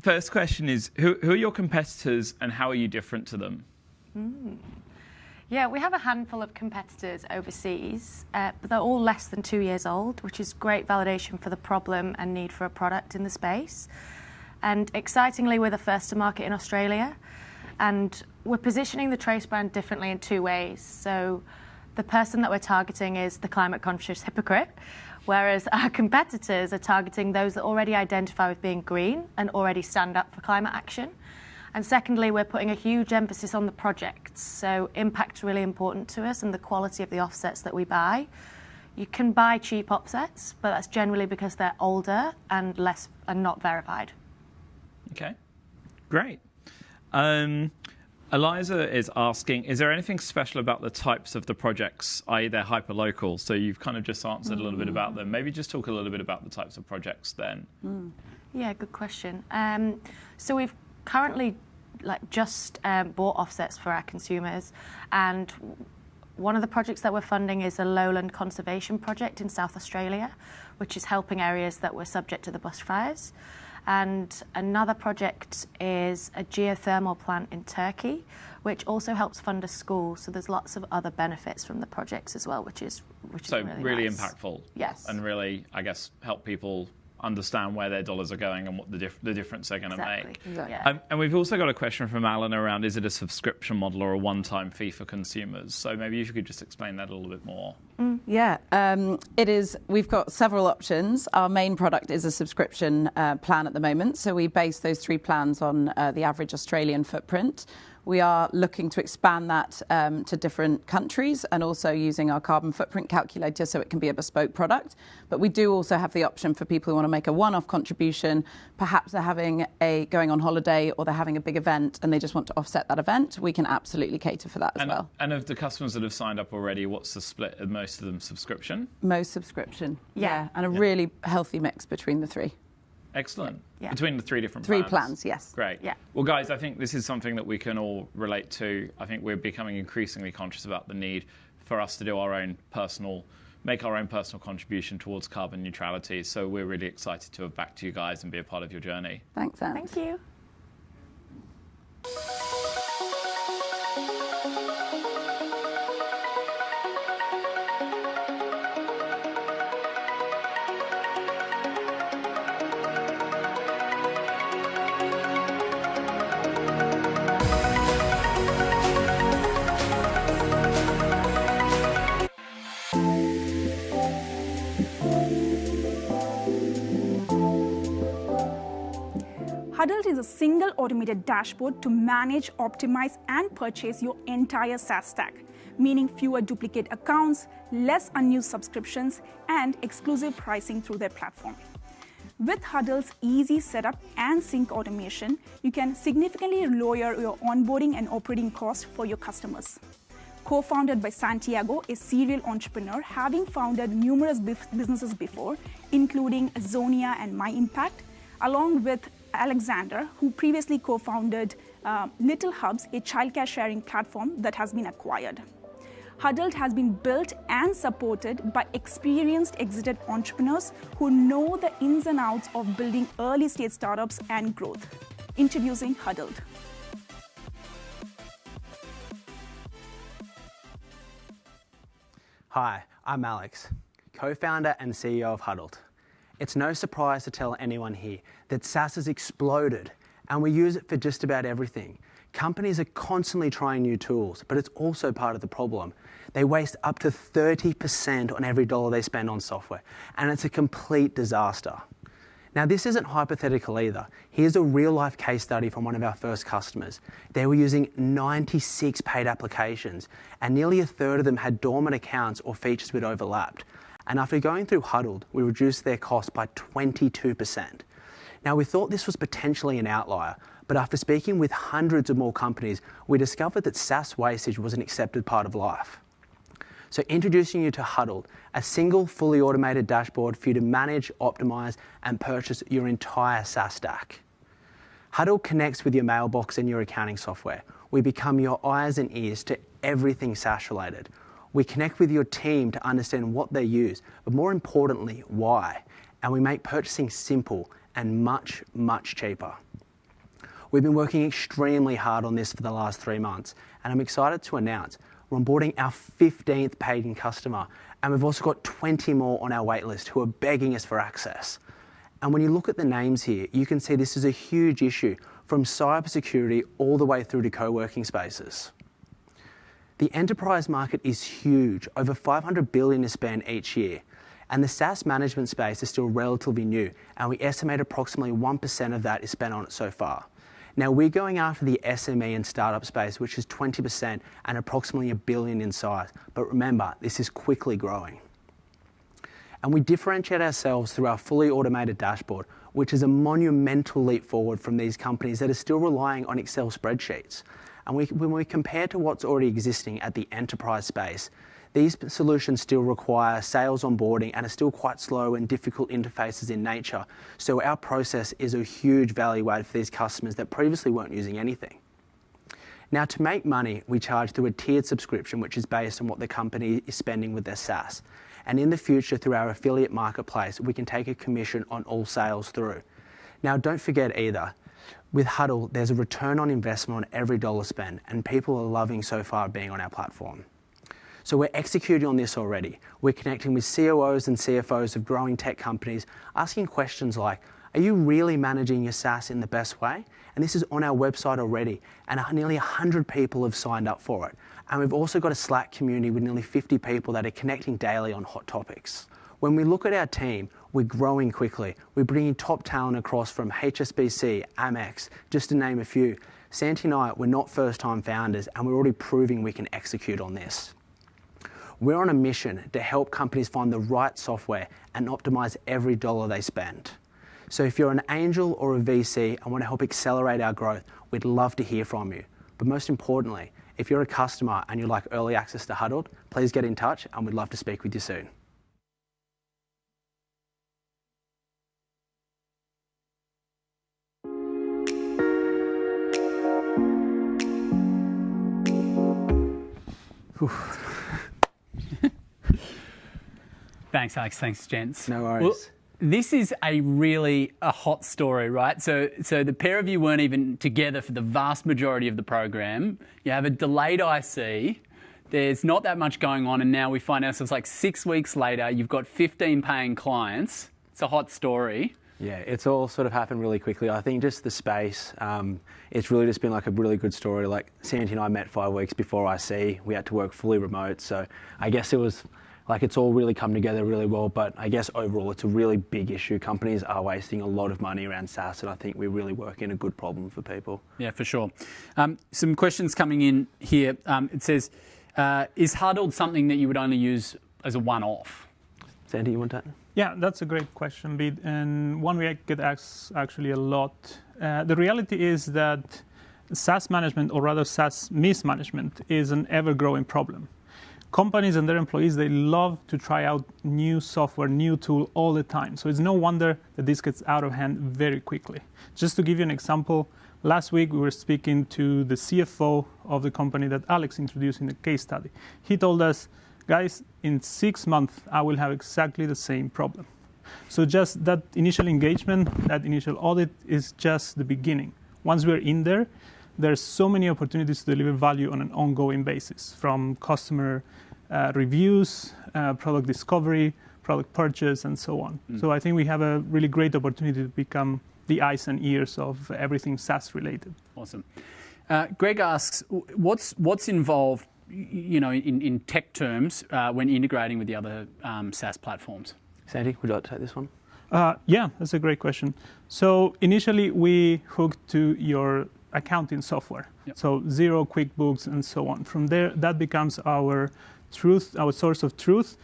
First question is, who are your competitors and how are you different to them? Yeah, we have a handful of competitors overseas, but they're all less than 2 years old, which is great validation for the problem and need for a product in the space. And excitingly, we're the first to market in Australia. And we're positioning the Trace brand differently in 2 ways. So the person that we're targeting is the climate-conscious hypocrite, whereas our competitors are targeting those that already identify with being green and already stand up for climate action. And secondly, we're putting a huge emphasis on the projects. So impact's really important to us and the quality of the offsets that we buy. You can buy cheap offsets, but that's generally because they're older and not verified. Okay, great. Eliza is asking, is there anything special about the types of the projects, i.e. they're hyperlocal? So you've kind of just answered a little bit about them. Maybe just talk a little bit about the types of projects then. Yeah, good question. So we've currently just bought offsets for our consumers, and one of the projects that we're funding is a lowland conservation project in South Australia, which is helping areas that were subject to the bushfires. And another project is a geothermal plant in Turkey, which also helps fund a school. So there's lots of other benefits from the projects as well, which is really nice. Impactful. Yes. And really, I guess, help people understand where their dollars are going and what the difference they're going to make. Exactly. Yeah. And we've also got a question from Alan around, is it a subscription model or a one-time fee for consumers? So maybe you could just explain that a little bit more. Yeah, it is. We've got several options. Our main product is a subscription plan at the moment. So we base those 3 plans on the average Australian footprint. We are looking to expand that to different countries and also using our carbon footprint calculator so it can be a bespoke product. But we do also have the option for people who want to make a one-off contribution. Perhaps they're going on holiday or they're having a big event and they just want to offset that event. We can absolutely cater for that as well. And of the customers that have signed up already, what's the split of most of them subscription? Most subscription, yeah. And a really healthy mix between the 3. Excellent. Yeah. Between the 3 different 3 plans. plans, yes. Great. Yeah. Well, guys, I think this is something that we can all relate to. I think we're becoming increasingly conscious about the need for us to do make our own personal contribution towards carbon neutrality. So we're really excited to have backed you guys and be a part of your journey. Thanks, Anne. Thank you. Huddled is a single automated dashboard to manage, optimize, and purchase your entire SaaS stack, meaning fewer duplicate accounts, less unused subscriptions, and exclusive pricing through their platform. With Huddled's easy setup and sync automation, you can significantly lower your onboarding and operating costs for your customers. Co-founded by Santiago, a serial entrepreneur, having founded numerous businesses before, including Zonia and My Impact, along with Alexander, who previously co-founded Little Hubs, a childcare sharing platform that has been acquired. Huddled has been built and supported by experienced exited entrepreneurs who know the ins and outs of building early-stage startups and growth. Introducing Huddled. Hi, I'm Alex, co-founder and CEO of Huddled. It's no surprise to tell anyone here that SaaS has exploded, and we use it for just about everything. Companies are constantly trying new tools, but it's also part of the problem. They waste up to 30% on every dollar they spend on software, and it's a complete disaster. Now, this isn't hypothetical either. Here's a real-life case study from one of our first customers. They were using 96 paid applications, and nearly a third of them had dormant accounts or features that overlapped. And after going through Huddled, we reduced their cost by 22%. Now, we thought this was potentially an outlier, but after speaking with hundreds of more companies, we discovered that SaaS wastage was an accepted part of life. So introducing you to Huddled, a single fully automated dashboard for you to manage, optimize, and purchase your entire SaaS stack. Huddled connects with your mailbox and your accounting software. We become your eyes and ears to everything SaaS related. We connect with your team to understand what they use, but more importantly, why. And we make purchasing simple and much, much cheaper. We've been working extremely hard on this for the last 3 months, and I'm excited to announce we're onboarding our 15th paying customer, and we've also got 20 more on our waitlist who are begging us for access. And when you look at the names here, you can see this is a huge issue, from cybersecurity all the way through to co-working spaces. The enterprise market is huge. Over $500 billion is spent each year. And the SaaS management space is still relatively new, and we estimate approximately 1% of that is spent on it so far. Now, we're going after the SME and startup space, which is 20% and approximately $1 billion in size. But remember, this is quickly growing. And we differentiate ourselves through our fully automated dashboard, which is a monumental leap forward from these companies that are still relying on Excel spreadsheets. And when we compare to what's already existing at the enterprise space, these solutions still require sales onboarding and are still quite slow and difficult interfaces in nature. So our process is a huge value add for these customers that previously weren't using anything. Now, to make money, we charge through a tiered subscription, which is based on what the company is spending with their SaaS. And in the future, through our affiliate marketplace, we can take a commission on all sales through. Now, don't forget either, with Huddle, there's a return on investment on every dollar spent, and people are loving so far being on our platform. So we're executing on this already. We're connecting with COOs and CFOs of growing tech companies, asking questions like, are you really managing your SaaS in the best way? And this is on our website already, and nearly 100 people have signed up for it. And we've also got a Slack community with nearly 50 people that are connecting daily on hot topics. When we look at our team, we're growing quickly. We're bringing top talent across from HSBC, Amex, just to name a few. Santi and I, we're not first-time founders, and we're already proving we can execute on this. We're on a mission to help companies find the right software and optimize every dollar they spend. So if you're an angel or a VC and want to help accelerate our growth, we'd love to hear from you. But most importantly, if you're a customer and you'd like early access to Huddled, please get in touch and we'd love to speak with you soon. Thanks, Alex. Thanks, gents. No worries. Well, this is a hot story, right? So the pair of you weren't even together for the vast majority of the program. You have a delayed IC. There's not that much going on, and now we find ourselves like 6 weeks later. You've got 15 paying clients. It's a hot story. Yeah, it's all sort of happened really quickly. I think just the space, it's really just been like a really good story. Like Santi and I met 5 weeks before IC. We had to work fully remote, so I guess it was Like, it's all really come together really well, but I guess overall it's a really big issue. Companies are wasting a lot of money around SaaS, and I think we really work in a good problem for people. Yeah, for sure. Some questions coming in here. It says, is Huddled something that you would only use as a one-off? Sandy, you want that? Yeah, that's a great question, Bede, and one we get asked actually a lot. The reality is that SaaS management, or rather SaaS mismanagement, is an ever-growing problem. Companies and their employees, they love to try out new software, new tool all the time. So it's no wonder that this gets out of hand very quickly. Just to give you an example, last week we were speaking to the CFO of the company that Alex introduced in the case study. He told us, guys, in 6 months, I will have exactly the same problem. So just that initial engagement, that initial audit is just the beginning. Once we're in there, there's so many opportunities to deliver value on an ongoing basis, from customer reviews, product discovery, product purchase, and so on. So I think we have a really great opportunity to become the eyes and ears of everything SaaS related. Awesome. Greg asks, what's involved, in tech terms when integrating with the other SaaS platforms? Sandy, would you like to take this one? Yeah, that's a great question. So initially we hooked to your accounting software. Yep. So Xero, QuickBooks, and so on. From there, that becomes our truth, our source of truth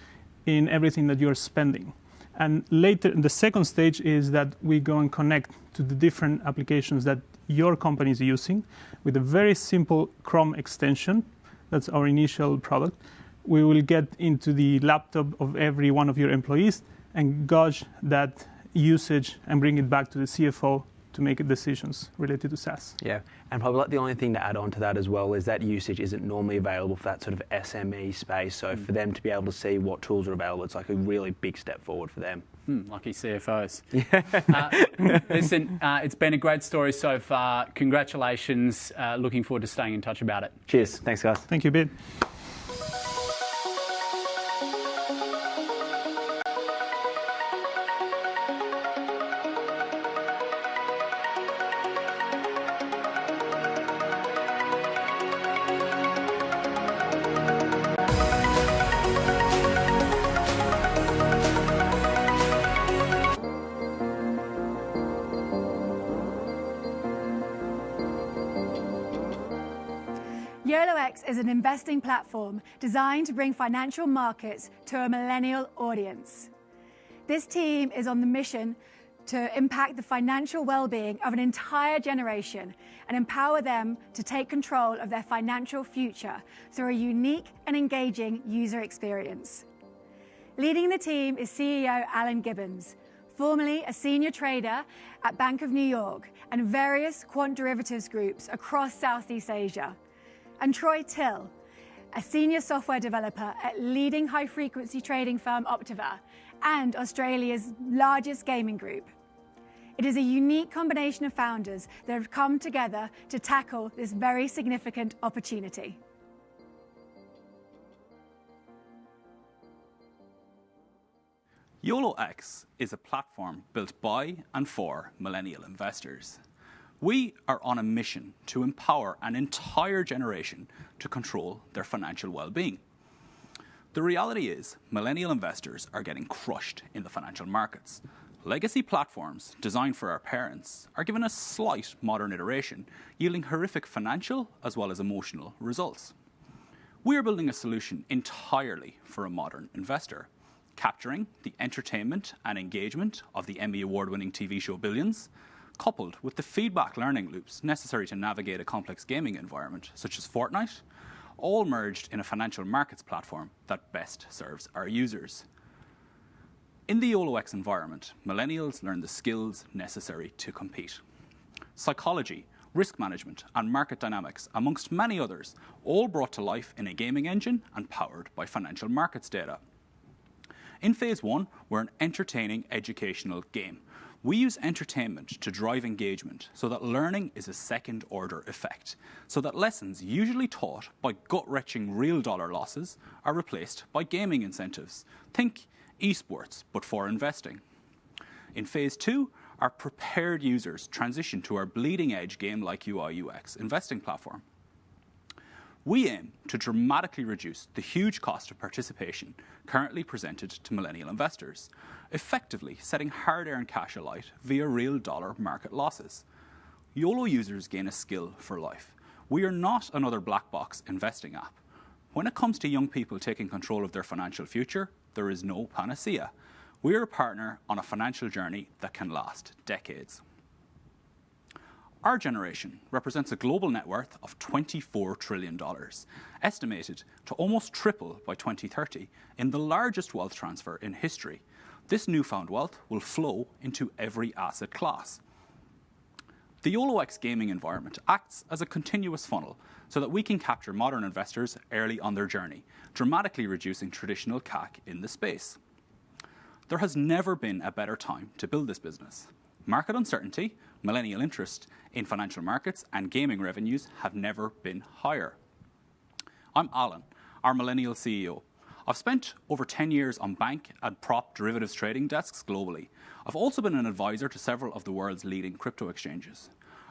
in everything that you're spending. And later, the second stage is that we go and connect to the different applications that your company is using with a very simple Chrome extension. That's our initial product. We will get into the laptop of every one of your employees and gauge that usage and bring it back to the CFO to make decisions related to SaaS. Yeah, and probably like the only thing to add on to that as well is that usage isn't normally available for that sort of SME space. So for them to be able to see what tools are available, it's like a really big step forward for them. Lucky CFOs. Listen, it's been a great story so far. Congratulations. Looking forward to staying in touch about it. Cheers. Thanks, guys. Thank you, Bede. Yolo Ex is an investing platform designed to bring financial markets to a millennial audience. This team is on the mission to impact the financial well-being of an entire generation and empower them to take control of their financial future through a unique and engaging user experience. Leading the team is CEO Alan Gibbons, formerly a senior trader at Bank of New York and various quant derivatives groups across Southeast Asia. And Troy Till, a senior software developer at leading high-frequency trading firm Optiva and Australia's largest gaming group. It is a unique combination of founders that have come together to tackle this very significant opportunity. Yolo Ex is a platform built by and for millennial investors. We are on a mission to empower an entire generation to control their financial well-being. The reality is, millennial investors are getting crushed in the financial markets. Legacy platforms designed for our parents are given a slight modern iteration, yielding horrific financial as well as emotional results. We are building a solution entirely for a modern investor, capturing the entertainment and engagement of the Emmy Award-winning TV show Billions, coupled with the feedback learning loops necessary to navigate a complex gaming environment, such as Fortnite, all merged in a financial markets platform that best serves our users. In the Yolo Ex environment, millennials learn the skills necessary to compete. Psychology, risk management, and market dynamics, amongst many others, all brought to life in a gaming engine and powered by financial markets data. In Phase 1, we're an entertaining educational game. We use entertainment to drive engagement so that learning is a second-order effect, so that lessons usually taught by gut-wrenching real-dollar losses are replaced by gaming incentives. Think esports, but for investing. In Phase 2, our prepared users transition to our bleeding-edge game-like UI/UX investing platform. We aim to dramatically reduce the huge cost of participation currently presented to millennial investors, effectively setting hard-earned cash alight via real dollar market losses. YOLO users gain a skill for life. We are not another black box investing app. When it comes to young people taking control of their financial future, there is no panacea. We are a partner on a financial journey that can last decades. Our generation represents a global net worth of $24 trillion, estimated to almost triple by 2030 in the largest wealth transfer in history. This newfound wealth will flow into every asset class. The Yolo Ex gaming environment acts as a continuous funnel so that we can capture modern investors early on their journey, dramatically reducing traditional CAC in the space. There has never been a better time to build this business. Market uncertainty, millennial interest in financial markets, and gaming revenues have never been higher. I'm Alan, our millennial CEO. I've spent over 10 years on bank and prop derivatives trading desks globally. I've also been an advisor to several of the world's leading crypto exchanges.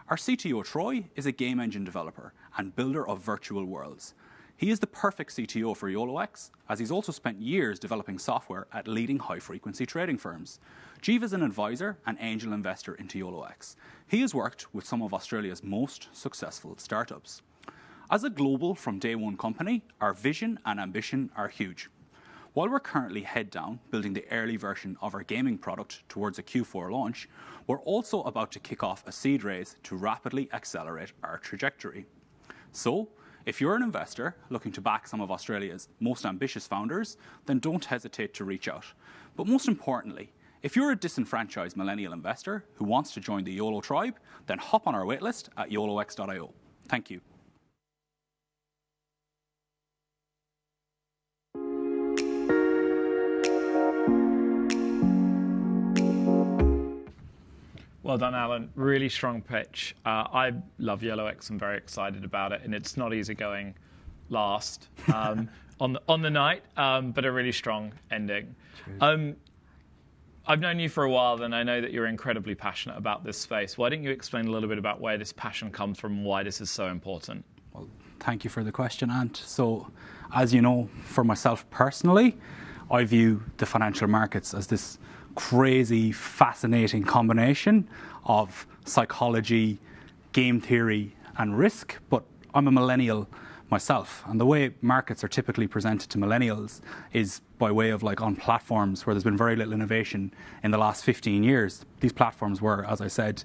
Our CTO, Troy, is a game engine developer and builder of virtual worlds. He is the perfect CTO for Yolo Ex, as he's also spent years developing software at leading high-frequency trading firms. Jeev is an advisor and angel investor into Yolo Ex. He has worked with some of Australia's most successful startups. As a global from day one company, our vision and ambition are huge. While we're currently head down building the early version of our gaming product towards a Q4 launch, we're also about to kick off a seed raise to rapidly accelerate our trajectory. So, if you're an investor looking to back some of Australia's most ambitious founders, then don't hesitate to reach out. But most importantly, if you're a disenfranchised millennial investor who wants to join the YOLO tribe, then hop on our waitlist at yolox.io. Thank you. Well done, Alan. Really strong pitch. I love Yolo Ex. I'm very excited about it, and it's not easy going last on the night, but a really strong ending. I've known you for a while, and I know that you're incredibly passionate about this space. Why don't you explain a little bit about where this passion comes from and why this is so important? Well, thank you for the question, Ant. So, as you know, for myself personally, I view the financial markets as this crazy, fascinating combination of psychology, game theory, and risk. But I'm a millennial myself, and the way markets are typically presented to millennials is by way of like on platforms where there's been very little innovation in the last 15 years. These platforms were, as I said,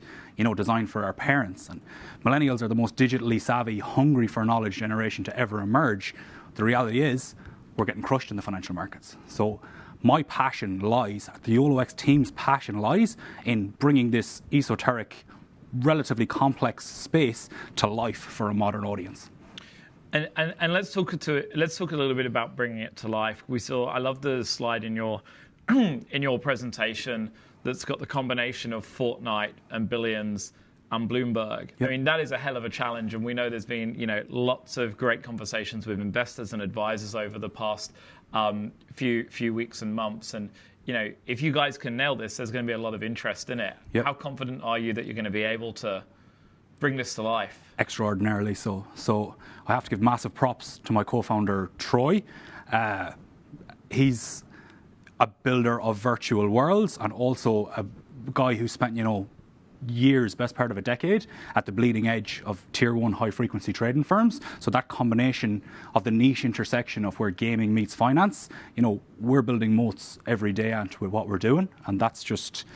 designed for our parents, and millennials are the most digitally savvy, hungry for knowledge generation to ever emerge. The reality is we're getting crushed in the financial markets. So my passion lies, the Yolo Ex team's passion lies in bringing this esoteric, relatively complex space to life for a modern audience. And let's talk a little bit about bringing it to life. I love the slide in your presentation that's got the combination of Fortnite and Billions and Bloomberg. Yep. I mean, that is a hell of a challenge, and we know there's been lots of great conversations with investors and advisors over the past few weeks and months. And if you guys can nail this, there's going to be a lot of interest in it. Yep. How confident are you that you're going to be able to bring this to life? Extraordinarily so. So I have to give massive props to my co-founder, Troy. He's a builder of virtual worlds and also a guy who spent, years, best part of a decade, at the bleeding edge of tier one high-frequency trading firms. So that combination of the niche intersection of where gaming meets finance, we're building moats every day with what we're doing, and that's just,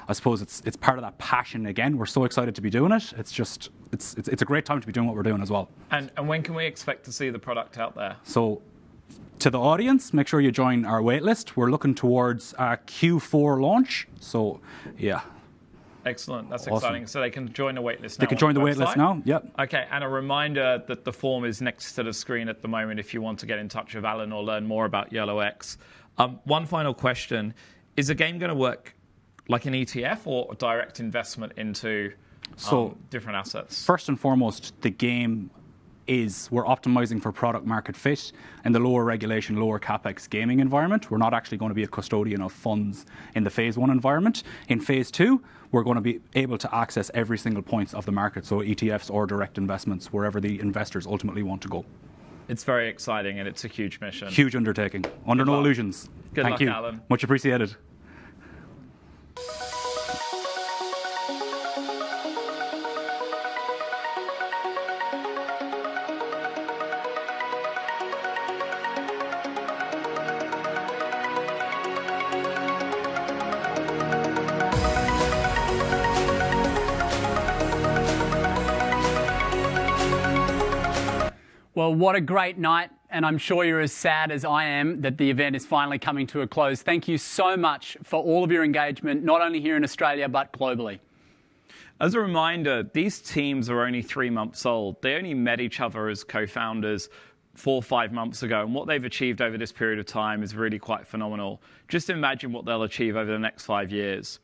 I suppose it's part of that passion again. We're so excited to be doing it. It's a great time to be doing what we're doing as well. And when can we expect to see the product out there? So to the audience, make sure you join our waitlist. We're looking towards a Q4 launch. So yeah. Excellent. That's awesome. Exciting. So they can join the waitlist now. They can join the waitlist now. Yep. Okay. And a reminder that the form is next to the screen at the moment if you want to get in touch with Alan or learn more about Yolo Ex. One final question. Is the game going to work like an ETF or a direct investment into different assets? First and foremost, the game we're optimizing for product market fit in the lower regulation, lower capex gaming environment. We're not actually going to be a custodian of funds in the phase 1 environment. In phase 2, we're going to be able to access every single point of the market, so ETFs or direct investments, wherever the investors ultimately want to go. It's very exciting, and it's a huge mission. Huge undertaking. Under no illusions. Good Thank luck, you. Alan. Much appreciated. Well, what a great night, and I'm sure you're as sad as I am that the event is finally coming to a close. Thank you so much for all of your engagement, not only here in Australia, but globally. As a reminder, these teams are only 3 months old. They only met each other as co-founders 4 or 5 months ago, and what they've achieved over this period of time is really quite phenomenal. Just imagine what they'll achieve over the next 5 years.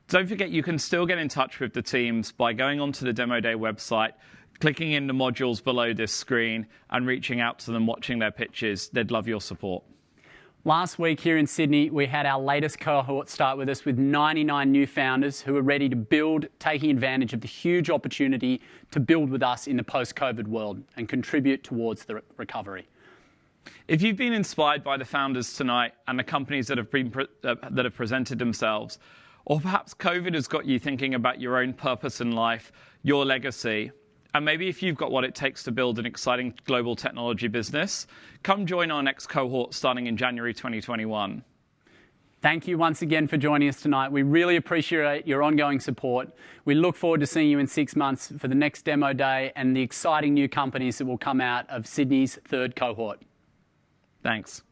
Don't forget, you can still get in touch with the teams by going onto the Demo Day website, clicking in the modules below this screen, and reaching out to them, watching their pitches. They'd love your support. Last week here in Sydney, we had our latest cohort start with us with 99 new founders who are ready to build, taking advantage of the huge opportunity to build with us in the post-COVID world and contribute towards the recovery. If you've been inspired by the founders tonight and the companies that have presented themselves, or perhaps COVID has got you thinking about your own purpose in life, your legacy, and maybe if you've got what it takes to build an exciting global technology business, come join our next cohort starting in January 2021. Thank you once again for joining us tonight. We really appreciate your ongoing support. We look forward to seeing you in 6 months for the next demo day and the exciting new companies that will come out of Sydney's third cohort. Thanks.